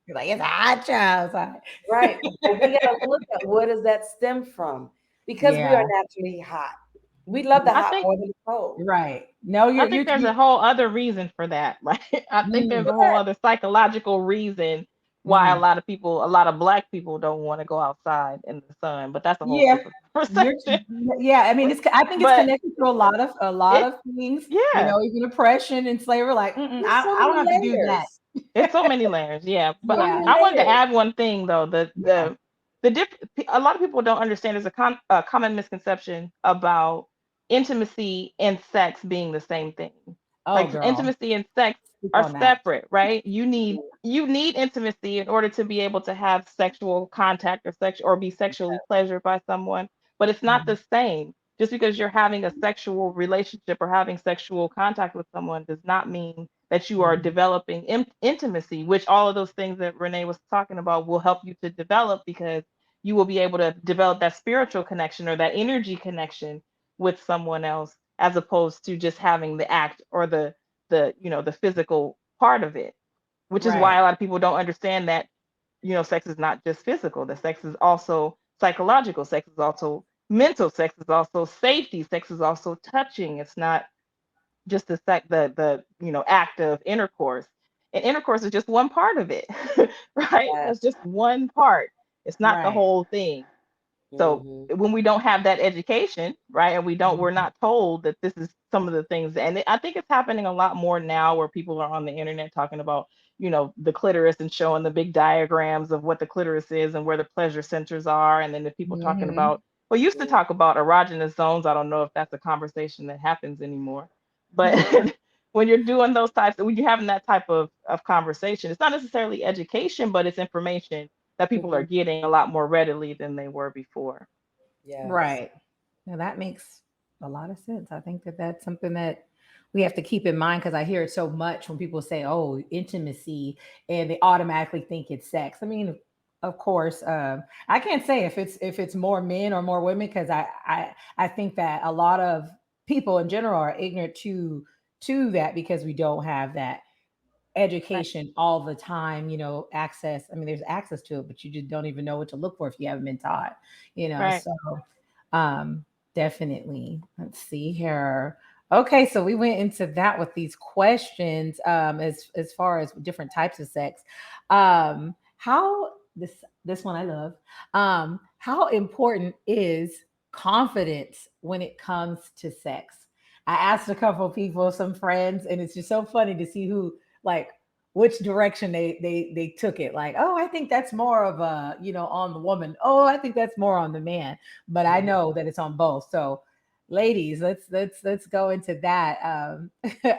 You're like, it's a hot child outside. right. But we gotta look at where does that stem from? Because we Yeah. are naturally hot. We love the I hot think more than the cold. Right. No, I you're think you there's you a whole other reason for that. Like I think there's mm, a whole other psychological reason why a mm. lot of people, a lot of Black people don't want to go outside in the sun, but that's a whole Yeah. different You're conversation. yeah, I mean I think it's But connected to a lot it of things, yeah, even oppression and slavery, like, There's so I don't many have to do that. layers. it's so many layers. Yeah. So But Yeah. many I wanted to layers. add one thing though. Yeah. A lot of people don't understand there's a common misconception about intimacy and sex being the same thing. Oh, Like girl. intimacy and sex Speak are on that. separate, right? You need intimacy in order to be able to have sexual contact or be sexually pleasured by someone, but it's not Mhm. the same. Just because you're having a sexual relationship or having sexual contact with someone does not mean that you are Mhm. developing intimacy, which all of those things that Renee was talking about will help you to develop because you will be able to develop that spiritual connection or that energy connection with someone else as opposed to just having the act or the physical part of it, which is why Right. a lot of people don't understand that sex is not just physical. The sex is also psychological. Sex is also mental. Sex is also safety. Sex is also touching. It's not just the act of intercourse. And intercourse is just one part of it, right? Yes. That's just one part. It's not the Right. whole thing. So Hmm. when we don't have that education, right, and we're Mhm. not told that this is some of the things, and I think it's happening a lot more now where people are on the internet talking about, the clitoris and showing the big diagrams of what the clitoris is and where the pleasure centers are, and then the people talking Mhm. about, well, used to talk about erogenous zones. I don't know if that's a conversation that happens anymore, but when you're doing those types, when you're having that type of conversation, it's not necessarily education, but it's information that people are Hmm. getting a lot more readily than they were before. Yes. Right. Now that makes a lot of sense. I think that that's something that we have to keep in mind because I hear it so much when people say, "Oh, intimacy," and they automatically think it's sex. I mean, of course, I can't say if it's more men or more women because I think that a lot of people in general are ignorant to that because we don't have that Right. education all the time, access. I mean, there's access to it, but you just don't even know what to look for if you haven't been taught. Right. So um definitely. Let's see here. Okay, so we went into that with these questions, as far as different types of sex. How this one I love. How important is confidence when it comes to sex? I asked a couple of people, some friends, and it's just so funny to see who, like, which direction they took it. Like, oh, I think that's more of a, on the woman. Oh, I think that's more on the man. But I Mhm. know that it's on both. So ladies, let's go into that,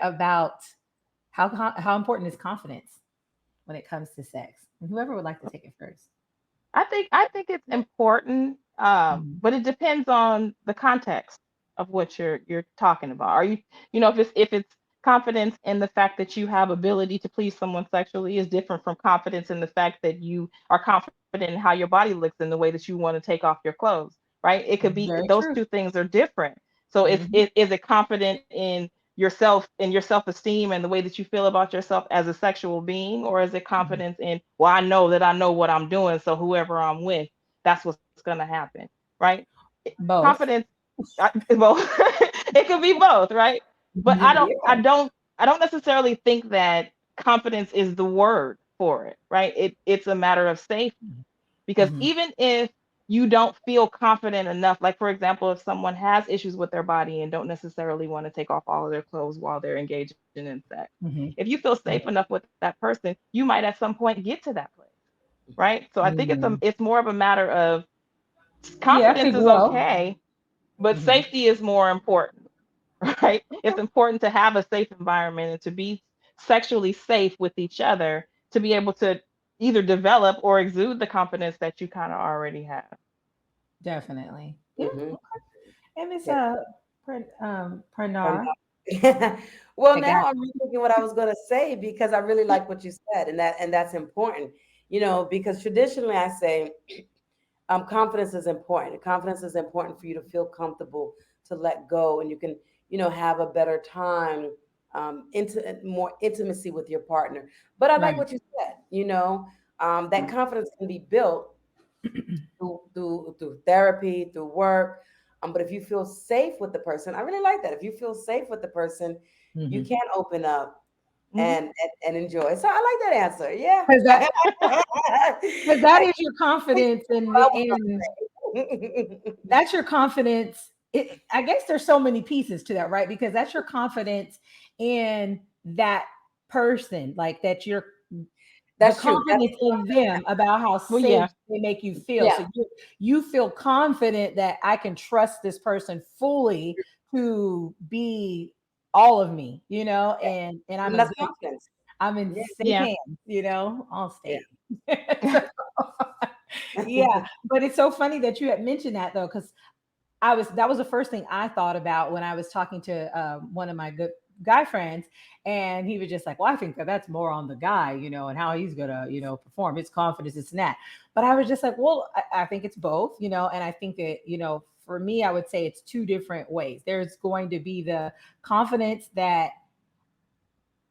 about how important is confidence when it comes to sex. And whoever would like to take it first. I think it's important, Mhm. but it depends on the context of what you're talking about. Are you, if it's confidence in the fact that you have ability to please someone sexually is different from confidence in the fact that you are confident in how your body looks and the way that you want to take off your clothes, right? It could be Very those true. two things are different. So Hmm. is it confident in yourself and your self-esteem and the way that you feel about yourself as a sexual being, or is it confidence in, well, I know that I know what I'm doing, so whoever I'm with, that's what's going to happen, right? Both. Confidence, both. It could be both, right? But i don't i Yeah. don't i don't necessarily think that confidence is the word for it, right? It's a matter of safety, because Hmm. even if you don't feel confident enough, like for example, if someone has issues with their body and don't necessarily want to take off all of their clothes while they're engaging in sex, Hmm. if you feel safe enough with that person, you might at some point get to that place, right? So I think Hmm. it's more of a matter of Yeah, it confidence could is grow. okay, but Hmm. safety is more important, right? It's important to have a safe environment and to be sexually safe with each other to be able to either develop or exude the confidence that you kind of already have. Definitely. Yeah. Hmm. And it's Yeah. Pranar. Well, I now got. I'm rethinking what I was going to say because I really like what you said, and that's important. Because traditionally I say confidence is important. Confidence is important for you to feel comfortable, to let go, and you can, have a better time, into more intimacy with your partner. But I like Right. what you said. That confidence can be built through therapy, through work. But if you feel safe with the person, I really like that. If you feel safe with the person, you Hmm. can open up Hmm. and enjoy. So I like that answer. Yeah. Because that, because that I is your confidence, and what I was and gonna say. that's your confidence. I guess there's so many pieces to that, right? Because that's your confidence in that person, like that you're the That's true. That's confidence in them about how Well, safe yeah. they make you feel. yeah, So you feel confident that I can trust this person fully to be all of me, yeah. and I'm And a that's good, confidence. I'm in Yeah, safe Yeah. hands, on yeah. stage. So, yeah, but it's so funny that you had mentioned that though, because that was the first thing I thought about when I was talking to one of my good guy friends, and he was just like, "Well, I think that that's more on the guy, and how he's gonna, perform his confidence, it's and that." But I was just like, "Well, I think it's both, and I think that, for me, I would say it's two different ways. There's going to be the confidence that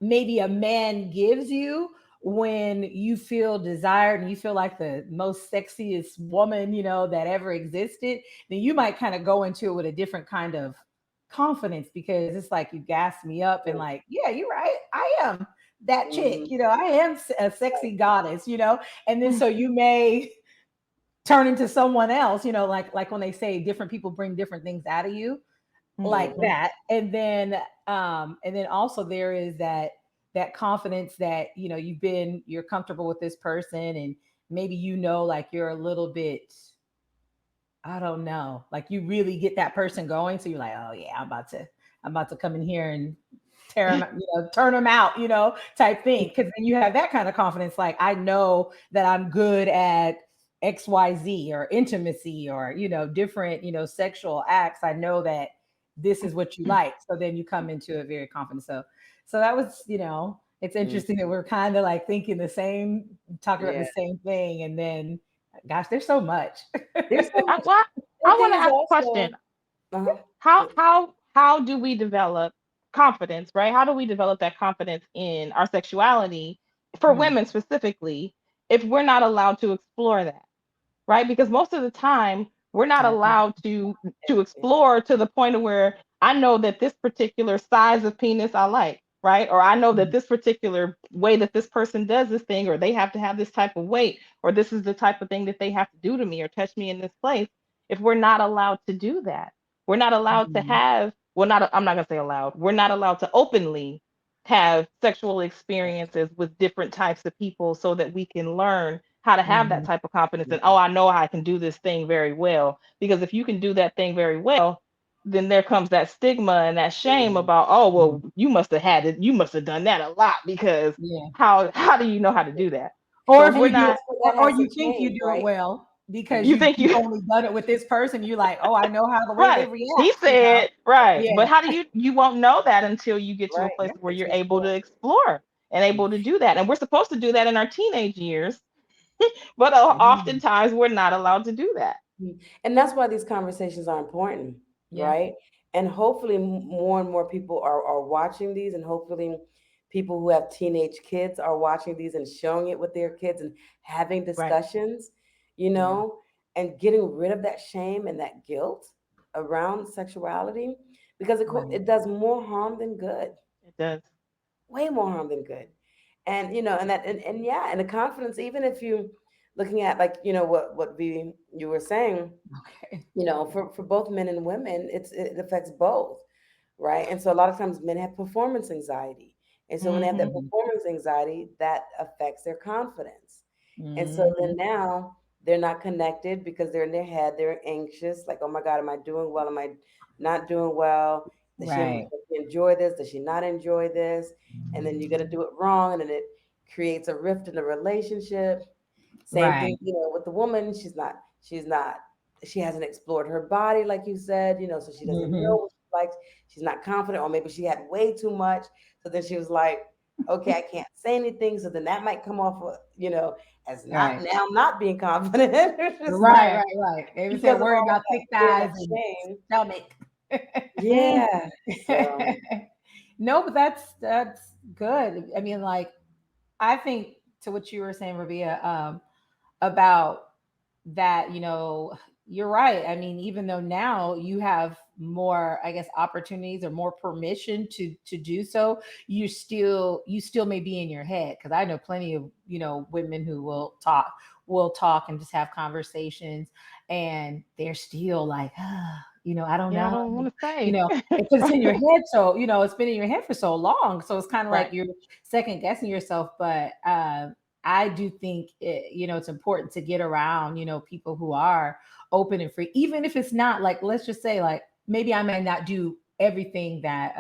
maybe a man gives you when you feel desired and you feel like the most sexiest woman, that ever existed, then you might kind of go into it with a different kind of confidence, because it's like you gas me up and like, yeah, you're right. I am that chick, Mm-hmm. I am a Right. sexy goddess, and then so you may turn into someone else, like when they say different people bring different things out of you, like Mm-hmm. Hmm. that. And then also there is that confidence that you're comfortable with this person, and maybe like you're a little bit, I don't know, like you really get that person going, so you're like, oh yeah, I'm about to come in here and tear them, turn them out, type thing. Because then you have that kind of confidence, like I know that I'm good at XYZ or intimacy or different sexual acts. I know that this is what you like, so then you come into it very confident. So that was, it's Mm-hmm. interesting that we're kind of like thinking the same, talking about Yeah. the same thing, and then gosh, there's so much. There's so much. Well, The I thing want to is ask a also, question. uh-huh. How do we develop confidence, right? How do we develop that confidence in our sexuality for Mhm. women specifically if we're not allowed to explore that, right? Because most of the time we're not That is allowed to explore to the point of where I know that this particular size of penis I like, right? Or I know that Mhm. this particular way that this person does this thing, or they have to have this type of weight, or this is the type of thing that they have to do to me or touch me in this place. If we're not allowed to do that, we're not allowed to Mhm. have, well, not, I'm not going to say allowed, we're not allowed to openly have sexual experiences with different types of people so that we can learn how to have that Mhm. type of confidence and, oh, I know I can do this thing very well. Because if you can do that thing very well, then there comes that stigma and that shame Mhm. about, oh, Mhm. well, you must have had it, you must have done that a lot, because Yeah. how do you know how to do that? Or So if if we're you And do not, it, that's where that or has to you think you change, do it right? well because you think you've you only done it with this person. You like, oh, I know how the way they right. He react. said right, Yeah. but how do you won't know that until you get to a Right. place Yeah. where you're Until able explore. to explore and able to do that. And we're supposed to do that in our teenage years, but Mhm. oftentimes we're not allowed to do that. And that's why these conversations are important, Yeah. right? And hopefully, more and more people are watching these, and hopefully, people who have teenage kids are watching these and showing it with their kids and having Right. discussions, you Yeah. know, and getting rid of that shame and that guilt around sexuality because Right. it does more harm than good, It does. way more harm than good. And and that and yeah, and the confidence, even if you looking at like what V you were saying, Okay. for both men and women, it affects both, right? And so a lot of times men have performance anxiety, and so when they have that Hmm. Mhm. performance anxiety, that affects their confidence. And so then Mhm. now they're not connected because they're in their head, they're anxious, like, oh my God, am I doing well, am I not doing well, Right. does she enjoy this, does she not enjoy this? And then you're going to do it wrong, and then it creates a rift in the relationship. Same thing, Right. with the woman. She's not, she hasn't explored her body, like you said, so she doesn't know Mhm. what she likes. She's not confident, or maybe she had way too much. So then she was like, okay, I can't say anything. So then that might come off, as Right. not being confident. It's just Right. like, Right. Right. They would say because of worry all of about that thick fear and thighs that and shame. stomach. Yeah. So, No, but that's good. I mean, like I think to what you were saying, Rabia, about that, you're right. I mean, even though now you have more, I guess, opportunities or more permission to do so, you still may be in your head. Because I know plenty of women who will talk and just have conversations, and they're still like, I don't Yeah, I know, don't want to you say. know, because it's in your head. So it's been in your head for so long. So it's kind of like Right. you're second guessing yourself. But I do think it's important to get around, people who are open and free, even if it's not like, let's just say, like, maybe I might not do everything that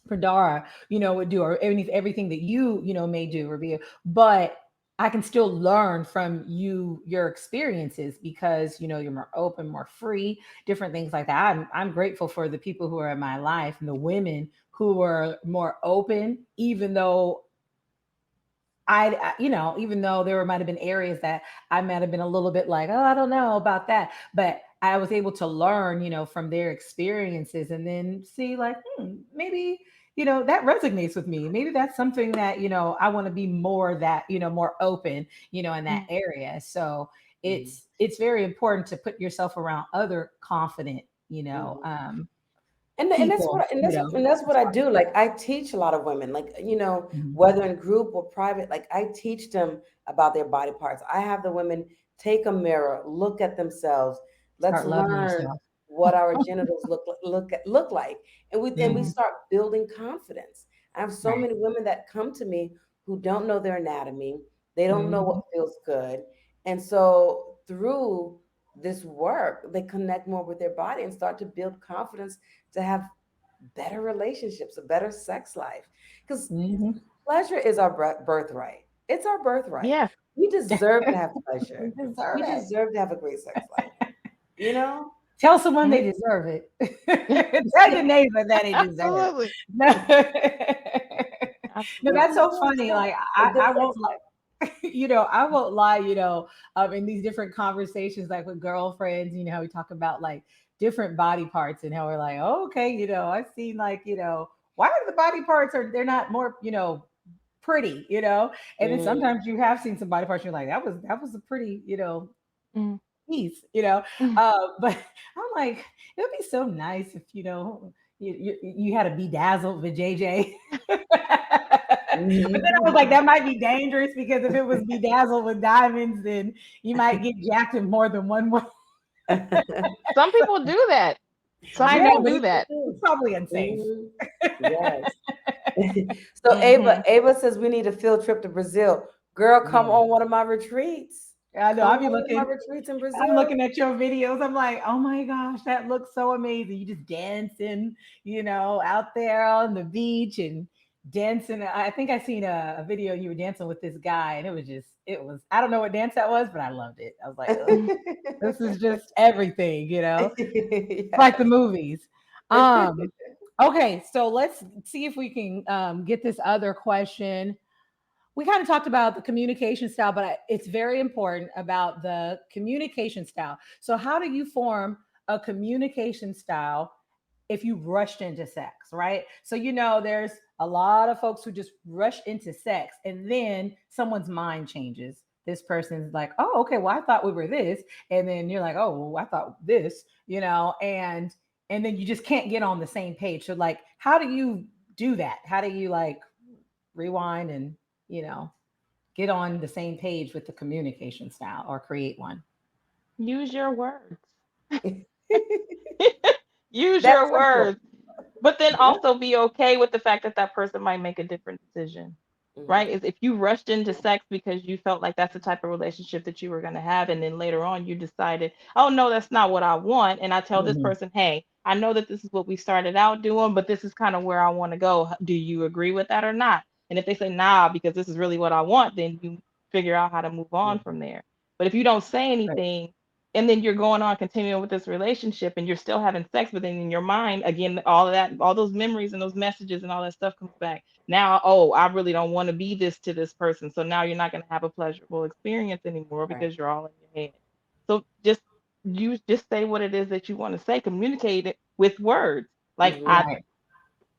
Pradara, would do, or everything that you may do, Rabia, but I can still learn from your experiences because you're more open, more free, different things like that. I'm grateful for the people who are in my life and the women who are more open, even though even though there might have been areas that I might have been a little bit like, oh, I don't know about that, but I was able to learn, from their experiences and then see, like, maybe, that resonates with me. Maybe that's something that, I want to be more that, more open, in that Mm. area. So mhm, it's very important to put yourself around other confident, mhm. And that's people, what I do. Like I teach a lot of women, like Mhm. whether in group or private. Like I teach them about their body parts. I have the women take a mirror, look at themselves. Let's Start loving learn yourself. what our genitals look like, and we Mhm. start building confidence. I have so Right. many women that come to me who don't know their anatomy. They don't know Mhm. what feels good, and so through this work, they connect more with their body and start to build confidence to have better relationships, a better sex life. Because Mhm. pleasure is our birthright. It's our birthright. Yeah. We deserve to have We pleasure. deserve We it. deserve to have a great sex life. You know? Tell someone they Mhm. deserve it. Tell your neighbor that they deserve it. Absolutely. No, no, It's that's Absolutely. so a funny. Like a I, good I sex won't lie. I won't lie. In these different conversations, like with girlfriends, how we talk about like different body parts and how we're like, oh, okay, I've seen like, why are the body parts they're not more, pretty, and then life. sometimes you have seen some body parts, you're like, that was a pretty, Mm. peace, but I'm like, it would be so nice if, you had a bedazzled with JJ. But then I was like, that might be dangerous because if it was bedazzled with diamonds, then you might get jacked in more than one way. Some people do that. Some I people know, but do that. it's probably unsafe. Yes. So Mhm. Ava says we need a field trip to Brazil. Girl, come Yeah. on one of my retreats. I know. Come on one of my retreats in I'm Brazil. looking at your videos. I'm like, oh my gosh, that looks so amazing. You just dancing, out there on the beach and dancing. I think I seen a video you were dancing with this guy, and I don't know what dance that was, but I loved it. I was like, oh, this is just everything, like the Yes. movies. Um, okay, so let's see if we can get this other question. We kind of talked about the communication style, but it's very important about the communication style. So, how do you form a communication style if you rushed into sex, right? So, there's a lot of folks who just rush into sex and then someone's mind changes. This person's like, oh, okay, well, I thought we were this. And then you're like, oh, well, I thought this, and then you just can't get on the same page. So, like, how do you do that? How do you like rewind and you know, get on the same page with the communication style or create one? Use your words. Use That's your simple. words. But then Yeah. also be okay with the fact that that person might make a different decision, right? Mhm. Is if you rushed into sex because you felt like that's the type of relationship that you were going to have, and then later on you decided, oh no, that's not what I want, and I tell this Mhm. person, hey, I know that this is what we started out doing, but this is kind of where I want to go. Do you agree with that or not? And if they say nah, because this is really what I want, then you figure out how to move on Mhm. from there. But if you don't say Right. anything, and then you're going on continuing with this relationship and you're still having sex, but then in your mind again all of that, all those memories and those messages and all that stuff comes back. Now, oh, I really don't want to be this to this person, so now you're not going to have a pleasurable experience anymore Right. because you're all in your head. So just say what it is that you want to say, communicate it with words. Like Mhm. Right.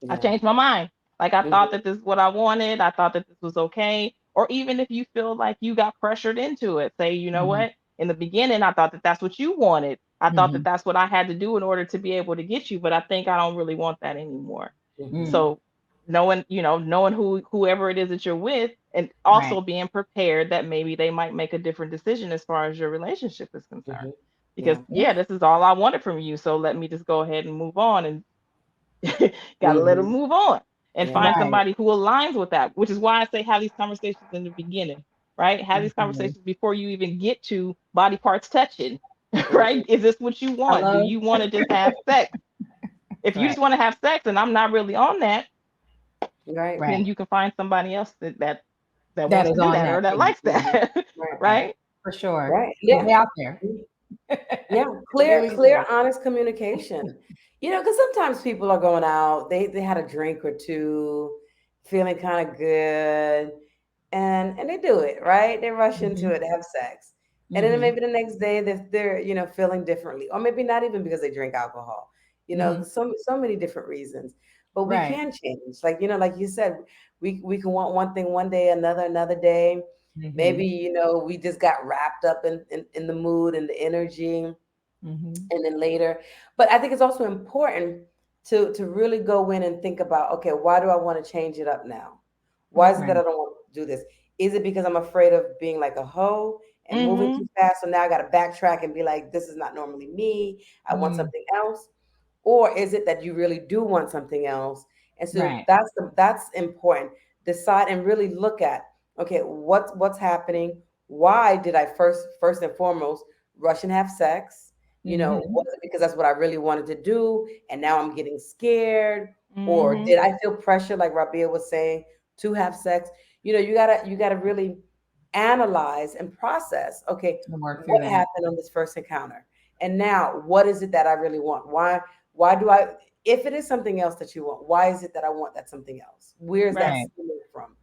I Yeah. changed my mind. Like I thought Mhm. that this is what I wanted. I thought that this was okay. Or even if you feel like you got pressured into it, say, you know Mhm. what? In the beginning, I thought that that's what you wanted. I thought that Mhm. that's what I had to do in order to be able to get you, but I think I don't really want that anymore. Mhm. Mm. So knowing whoever it is that you're with, and Right. also being prepared that maybe they might make a different decision as far as your relationship is concerned. Mhm. Because Yeah. yeah, Yeah. this is all I wanted from you. So let me just go ahead and move on and got to let them Mhm. move on and Yeah. find Right. somebody who aligns with that, which is why I say have these conversations in the beginning, right? Have these Mhm. conversations before you even get to body parts touching, right? Mhm. Is this what you I want? Do love. you want to just have sex? If you Right. just want to have sex and I'm not really on that, Right. then Right. you can find somebody else that That wants is to do on that or that that page. likes Mhm. that, Right. Right. right? For sure. Right. Because Yeah. they out there. Yeah, They clear, really clear, do. honest communication. Because sometimes people are going out, they had a drink or two, feeling kind of good, and they do it, right? They rush into Mhm. it, have sex. And then Mhm. maybe the next day they're feeling differently. Or maybe not even because they drink alcohol. Mhm. So many different reasons. But we Right. can change. Like you said, we can want one thing one day, another day. Maybe, Mhm. we just got wrapped up in the mood and the energy, Mhm. and then later. But I think it's also important to really go in and think about, okay, why do I want to change it up now? Why is it that Right. I don't want to do this? Is it because I'm afraid of being like a hoe and moving Mm-hmm. too fast? So now I got to backtrack and be like, this is not normally me. I want Mm. something else. Or is it that you really do want something else? And so Right. that's important. Decide and really look at, okay, what's happening? Why did I first and foremost rush and have sex? Mhm. Was it because that's what I really wanted to do, and now I'm getting scared? Or Mm-hmm. did I feel pressure, like Rabiia was saying, to have sex? You gotta really analyze and process. Okay, And work through what that. happened on this first encounter? And now what is it that I really want? Why do I, if it is something else that you want, why is it that I want that something else? Where's that Right. Right. stemming from?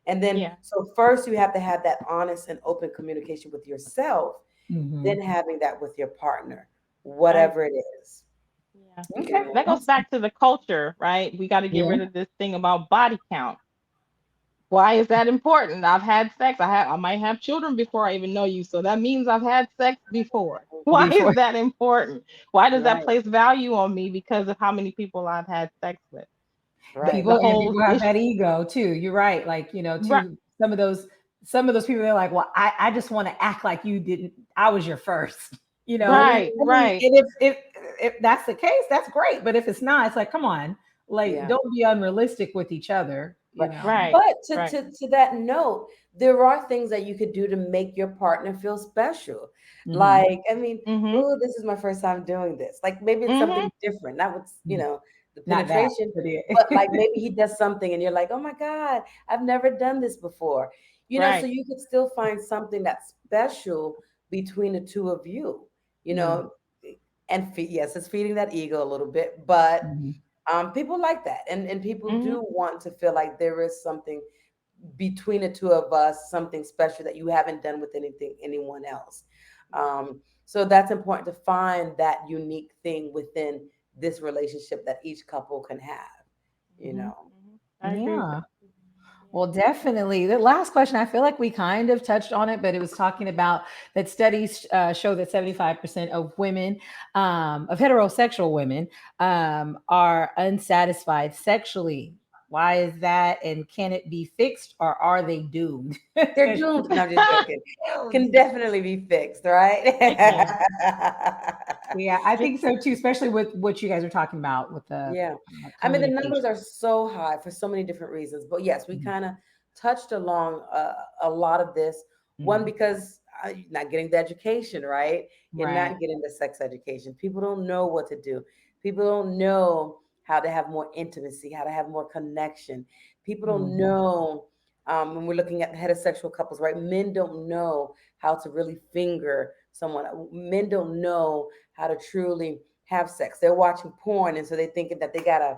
And then, Yeah. so first you have to have that honest and open communication with yourself, then Mhm. having that with your partner, Right. whatever it is. Yeah. Okay. That goes Awesome. back to the culture, right? We got to get Yeah. rid of this thing about body count. Why is that important? I've had sex. I might have children before I even know you. So that means I've had sex before. Why before. is that important? Why does that Right. place value on me because of how many people I've had sex with? Right. The whole People have issue. that ego too. You're right. Like, Right, too, some of those people, they're like, well, I just want to act like you didn't, I was your first, right, I mean, right, and if that's the case, that's great. But if it's not, it's like, come on, like, Yeah. don't be unrealistic with each other, Right. right, But right. to that note, there are things that you could do to make your partner feel special. Hmm. Like, I mean, Mhm, oh, this is my first time doing this. Like maybe it's mhm. something different, not with, the Not that, penetration, but but yeah. like maybe he does something and you're like, oh my God, I've never done this before. So Right. you could still find something that's special between the two of you, you Mm. know, and yes, it's feeding that ego a little bit, but Mhm. people like that, and people Mhm, do want to feel like there is something between the two of us, something special that you haven't done with anyone else. So that's important to find that unique thing within this relationship that each couple can have. You mhm, know. mhm. I agree with Yeah. that. Well, Yeah. definitely. The last question, I feel like we kind of touched on it, but it was talking about that studies show that 75% of women, of heterosexual women, are unsatisfied sexually. Why is that? And can it be fixed, or are they doomed? They're doomed. No, I'm just joking. Can definitely be fixed, right? It can. Yeah, I It think so too, especially with what you guys are talking about with the Yeah. I mean, the numbers communication. are so high for so many different reasons. But yes, we Mhm. kind of touched along a lot of this. One, Mhm. because you're not getting the education, right? You're Right. not getting the sex education. People don't know what to do. People don't know how to have more intimacy, how to have more connection. People don't Mhm. know, when we're looking at heterosexual couples, right? Men don't know how to really finger someone. Men don't know how to truly have sex. They're watching porn, and so they're thinking that they gotta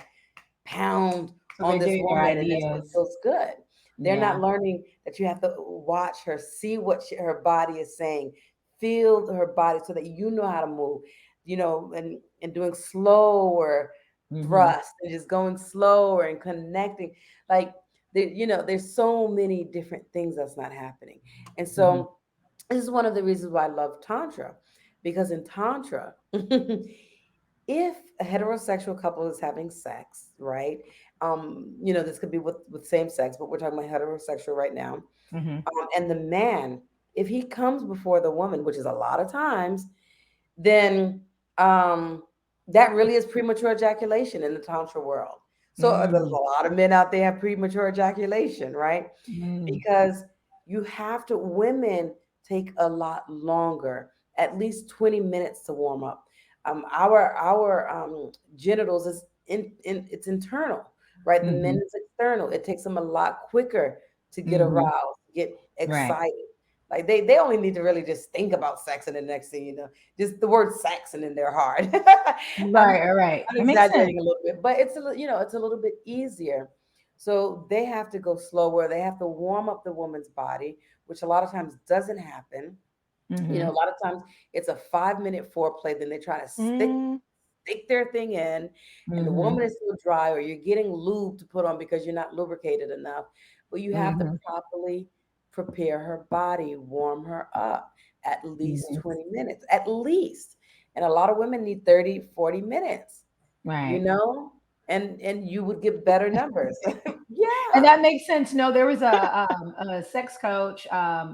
pound So on they're this getting their woman, and that's what ideas. feels good. They're not Yeah. learning that you have to watch her, see what her body is saying, feel her body, so that you know how to move. And doing slower Hmm. thrust and just going slower and connecting. Like, there's so many different things that's not happening, and Hmm. so this is one of the reasons why I love Tantra, because in Tantra, if a heterosexual couple is having sex, right? This could be with same sex, but we're talking about heterosexual right now. Hmm. And the man, if he comes before the woman, which is a lot of times, then that really is premature ejaculation in the Tantra world. So there's a Mm. lot of men out there have premature ejaculation, right? Mm. Because women take a lot longer, at least 20 minutes to warm up. Our genitals it's internal, right? The men Hmm. is external. It takes them a lot quicker to get Hmm. aroused, get Right. excited. Like they only need to really just think about sex, and the next thing you know, just the word sex, and then they're hard. I'm, Right. All right. I'm That makes sense. exaggerating a little bit, but it's a little bit easier. So they have to go slower. They have to warm up the woman's body, which a lot of times doesn't happen. A Hmm. lot of times it's a 5-minute foreplay. Then they try to mm, stick their thing in, and the Hmm. woman is still dry, or you're getting lube to put on because you're not lubricated enough. But you have to Hmm. properly prepare her body, warm her up at least Hmm. 20 minutes, at least. And a lot of women need 30, 40 minutes, you Right. know, and you would get better numbers. And Yeah. that makes sense. No, there was a sex coach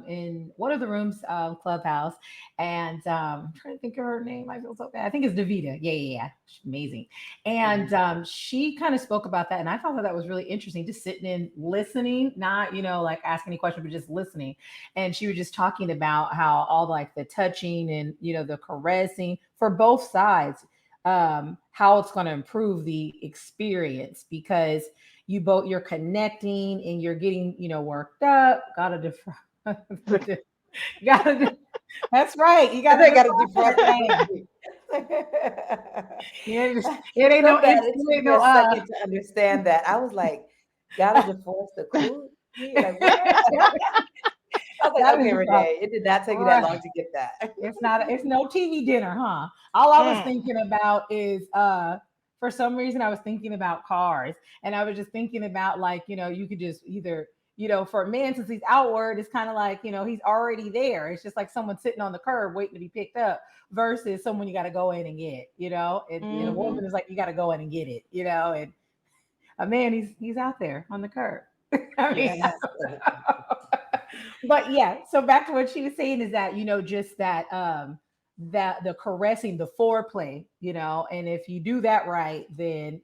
in one of the rooms, Clubhouse, and I'm trying to think of her name. I feel so bad. I think it's Davita. Yeah, yeah, yeah. She's amazing. And Mhm. she kind of spoke about that, and I thought that was really interesting. Just sitting in, listening, not like asking any questions, but just listening. And she was just talking about how all like the touching and the caressing for both sides, how it's going to improve the experience because you're connecting and you're getting worked up. Gotta gotta that's right, you I gotta think I got to defrost defrost that the thing. coochie. Yeah, it ain't no Sometimes it took it ain't me no a second to understand that. I was like, gotta defrost the coochie? Like, what? I was like, gotta okay, defrost. Renee, it did not take you that Right. long to get that. It's no TV dinner, huh? All I was mm. thinking about is for some reason I was thinking about cars, and I was just thinking about like, you could just either for a man, since he's outward, it's kind of like, he's already there. It's just like someone sitting on the curb waiting to be picked up versus someone you got to go in and get, and a Mhm. woman is like, you got to go in and get it, and a man, he's out there on the curb. I mean, Yeah. Yes. but yeah, so back to what she was saying is that, just that the caressing, the foreplay, and if you do that right, then,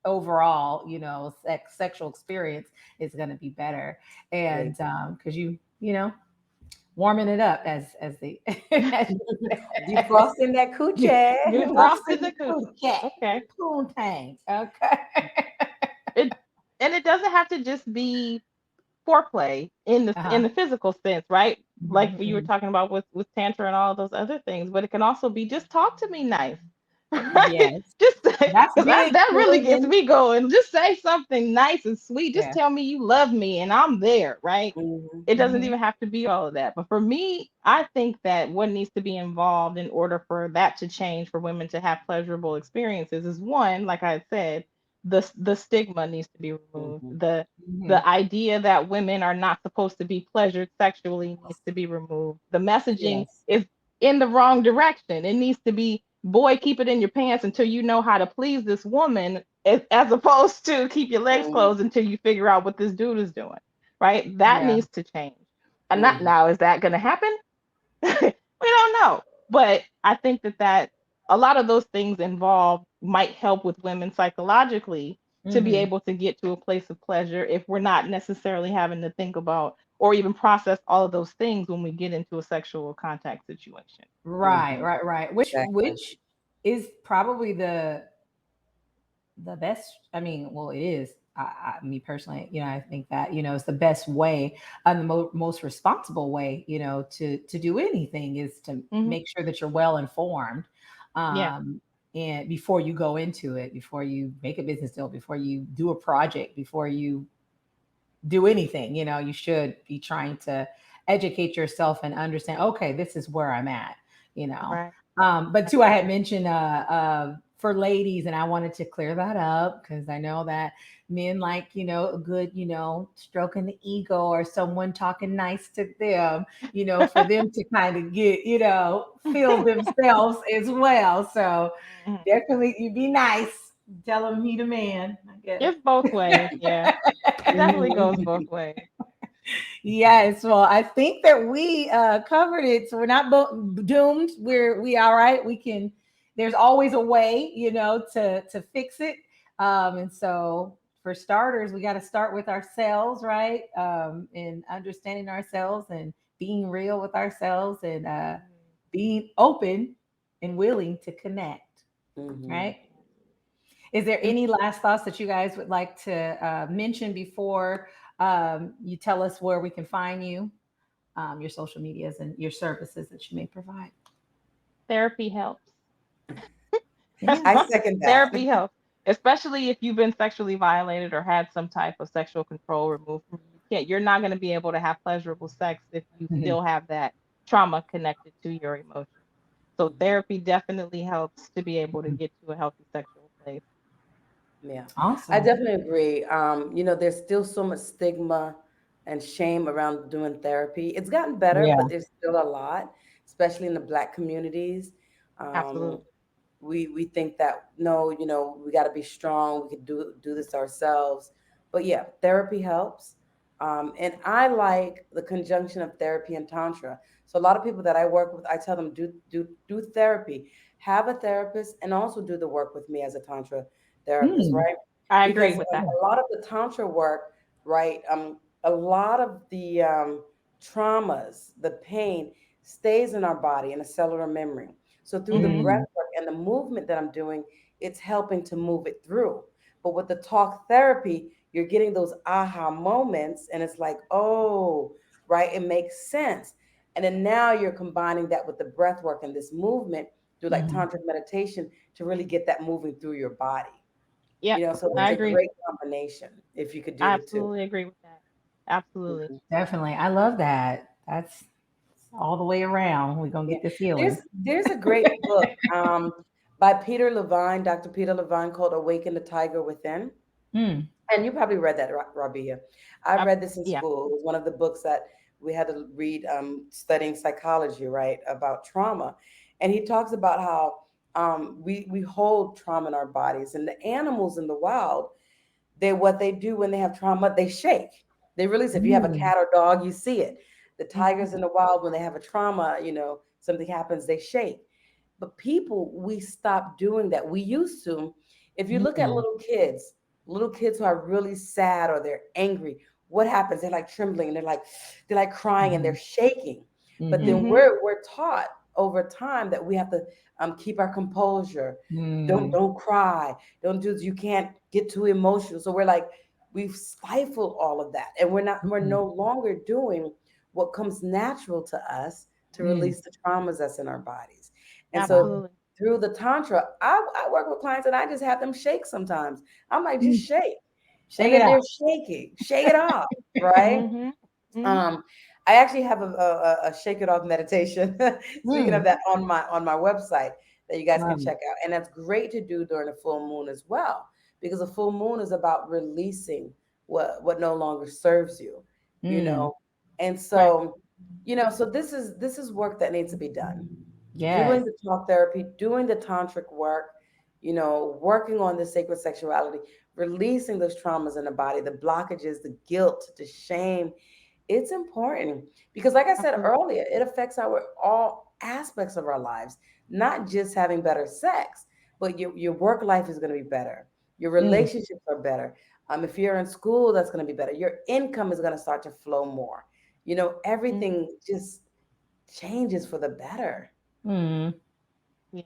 overall, sexual experience is going to be better. And Great. because warming it up as they as Defrosting that coochie. You frosting frosted the the cookie. cookie, Okay. poontang. Okay. It and it doesn't have to just be foreplay in Uh-huh. the physical sense, right? Like Mhm, you were mhm. talking about with tantra and all of those other things, but it can also be just talk to me nice, right? Yes, Just that's because big that for really gets women. me going. Just say something nice and sweet. Just Yeah. tell me you love me and I'm there, right? Mhm. It doesn't Hmm. even have to be all of that. But for me, I think that what needs to be involved in order for that to change, for women to have pleasurable experiences, is one, like I had said, the stigma needs to be removed. Mhm. The idea that women are not supposed to be pleasured sexually needs to be removed. The messaging Yes. is in the wrong direction. It needs to be, boy, keep it in your pants until you know how to please this woman, as opposed to keep your legs Mhm. closed until you figure out what this dude is doing, right? That Yeah. needs to change. And not Mhm. now, is that going to happen? We don't know. But I think that a lot of those things involved might help with women psychologically to be Hmm. able to get to a place of pleasure if we're not necessarily having to think about or even process all of those things when we get into a sexual contact situation. Right, Mhm. right, right. Which Exactly. is probably the best. I mean, well, it is. Me personally, I think that it's the best way and the most responsible way, to do anything is to Hmm. make sure that you're well informed, Yeah. um, and before you go into it, before you make a business deal, before you do a project, before you do anything, you should be trying to educate yourself and understand, okay, this is where I'm at, you know. Right. But Right. too, I had mentioned for ladies, and I wanted to clear that up because I know that men like, a good, stroking the ego or someone talking nice to them, for them to kind of get, feel themselves as well. So Mhm. definitely you be nice. Tell them he the man, I guess. It's both ways. Yeah. It definitely goes Mhm. both ways. Yes, well, I think that we covered it, so we're not doomed. We all right. We can. There's always a way, to fix it. And so, for starters, we got to start with ourselves, right? And understanding ourselves and being real with ourselves and being open and willing to connect, Mhm. right? Is there any last thoughts that you guys would like to mention before you tell us where we can find you, your social medias, and your services that you may provide? Therapy helps. Yeah. I second that. Therapy helps, especially if you've been sexually violated or had some type of sexual control removed from you. You're not going to be able to have pleasurable sex if you Mhm. still have that trauma connected to your emotions. So Mhm. therapy definitely helps to be able to get to a healthy sexual place. Yeah, I Awesome. definitely agree. There's still so much stigma and shame around doing therapy. It's gotten better, Yeah. but there's still a lot, especially in the Black communities. Um, Absolutely. we think that no, we got to be strong. We could do this ourselves. But yeah, therapy helps. And I like the conjunction of therapy and tantra. So a lot of people that I work with, I tell them do therapy, have a therapist, and also do the work with me as a tantra therapist, Mm. right? I agree Because with that. a lot of the tantra work, right? A lot of the traumas, the pain stays in our body in a cellular memory. So through the Hmm. breath Mm. work and the movement that I'm doing, it's helping to move it through. But with the talk therapy, you're getting those aha moments, and it's like, oh, right, it makes sense. And then now you're combining that with the breath work and this movement through like Mhm. tantric meditation to really get that moving through your body. Yep. So I it's a agree. great combination if you could do I the two. absolutely agree with that. Absolutely. Mhm. Definitely. I love that. That's all the way around. We're going to Yeah, get this there's healing. there's a great book by Peter Levine, Dr. Peter Levine, called "Awaken the Tiger Within." Mm. And you probably read that, Rabia. I I, read this in yeah. school. It was one of the books that we had to read, studying psychology, right, about trauma. And he talks about how we hold trauma in our bodies, and the animals in the wild, what they do when they have trauma, they shake. They release. If you have a Mm, cat or dog, you see it. The Mhm. tigers in the wild, when they have a trauma, something happens, they shake. But people, we stop doing that. We used to. If you look at mm, little kids who are really sad or they're angry, what happens? They're like trembling and they're like crying and they're mhm, shaking. But then mhm, Mhm. we're taught over time that we have to keep our composure. mm, Don't cry. Don't do this. You can't get too emotional. So we're like, we've stifled all of that. And we're mm, no longer doing what comes natural to us to mm. release the traumas that's in our bodies. And so Wow. Absolutely. through the Tantra, I work with clients and I just have them shake sometimes. I'm like, just Mm. shake. Shake And it then out. they're shaking, shake it off, right? Mhm. Mhm. Um, I actually have a shake it off meditation. Speaking of Mm, that, on my website that you guys can love it. check out, and that's great to do during a full moon as well, because a full moon is about releasing what no longer serves you, you Mm, know. And Right. so, so this is work that needs to be done. yes. Doing the talk therapy, doing the tantric work, working on the sacred sexuality, releasing those traumas in the body, the blockages, the guilt, the shame. It's important because, like I said Absolutely. earlier, it affects our all aspects of our lives, not just having better sex, but your work life is going to be better. Your Mm, relationships are better. If you're in school, that's going to be better. Your income is going to start to flow more. Mhm. Everything just changes for the better. mm. Yeah.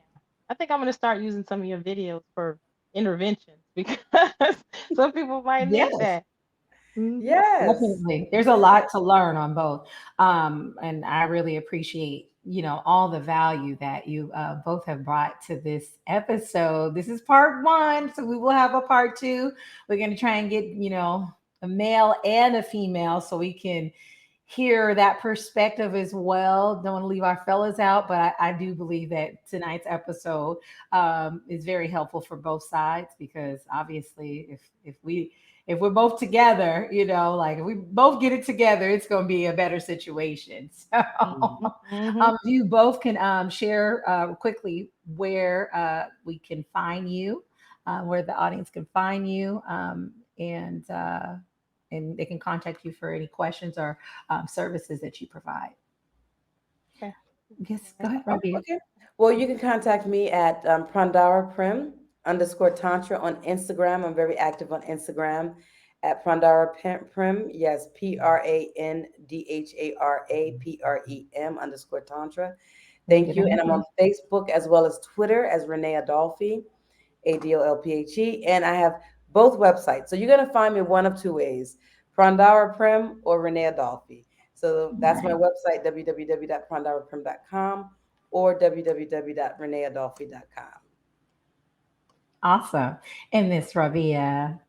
I think I'm gonna start using some of your videos for interventions because some people might need Yes. that. Mhm. Yes. Definitely. There's a Yes. lot to learn on both. And I really appreciate, all the value that you both have brought to this episode. This is part one. So we will have a part two. We're going to try and get, a male and a female so we can hear that perspective as well. Don't want to leave our fellas out, but I do believe that tonight's episode is very helpful for both sides because obviously if we're both together, like if we both get it together, it's going to be a better situation. So, Mhm. Mhm. you both can share quickly where we can find you, where the audience can find you, and they can contact you for any questions or services that you provide. Okay. Yes, go Alright. ahead, Oh, Rabi. okay. Well, you can contact me at Prandara Prim _ Tantra on Instagram. I'm very active on Instagram at Prandara Prim. Yes, PRANDHARAPREM _ Thank Thank you. you. And Thank I'm you. on Facebook as well as Twitter as Renée Adolphe, ADOLPHE. And I have both websites. So you're going to find me one of two ways, Prandara Prim or Renée Adolphe. So that's my Right. website, www.prandaraprim.com or www.reneeadolphe.com. Awesome. And Miss Rabia.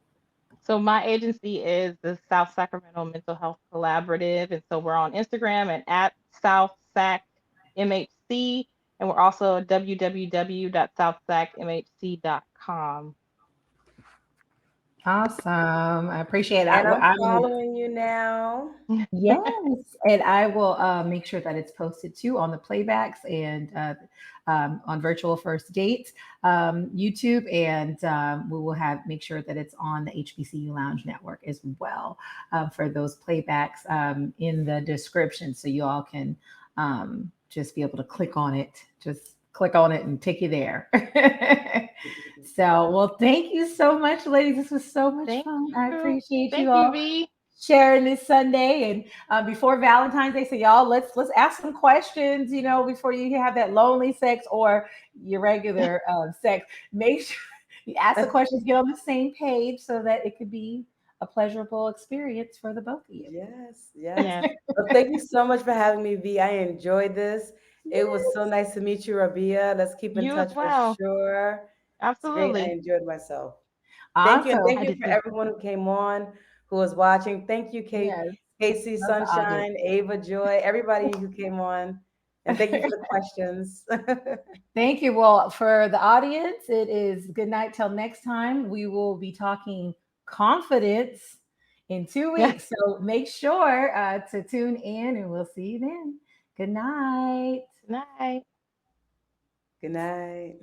So my agency is the South Sacramento Mental Health Collaborative, and so we're on Instagram and at South Sac MHC, and we're also at www.southsacmhc.com. Awesome. I appreciate it. And I'm I will. following you now. Yes, and I will make sure that it's posted too on the playbacks and on Virtual First Dates YouTube, and we will have make sure that it's on the HBCU Lounge Network as well for those playbacks in the description, so you all can just be able to click on it. Just click on it and take you there. So, well, thank you so much, ladies. This was so much Thank fun. I you. appreciate you Thank you, all V. sharing this Sunday and before Valentine's Day. So y'all, let's ask some questions. Before you have that lonely sex or your regular sex. Make sure you ask the questions, get on the same page, so that it could be a pleasurable experience for the both of you. Yes, yes. Yes, Well, thank you so much for having me, V. I enjoyed this. It was so Yes. nice to meet you, Rabia. Let's keep in you as touch for well. sure. It's great. I Absolutely. enjoyed myself. Thank you. And Awesome. thank I you did for too. everyone who came on, who was watching. Thank you, Yes. Casey Love the audience. Sunshine, Ava Joy, everybody who came on. And thank you for the questions. Thank you. Well, for the audience, it is good night till next time. We will be talking confidence in 2 Yeah. weeks. So make sure to tune in, and we'll see you then. Good night. Night. Good night.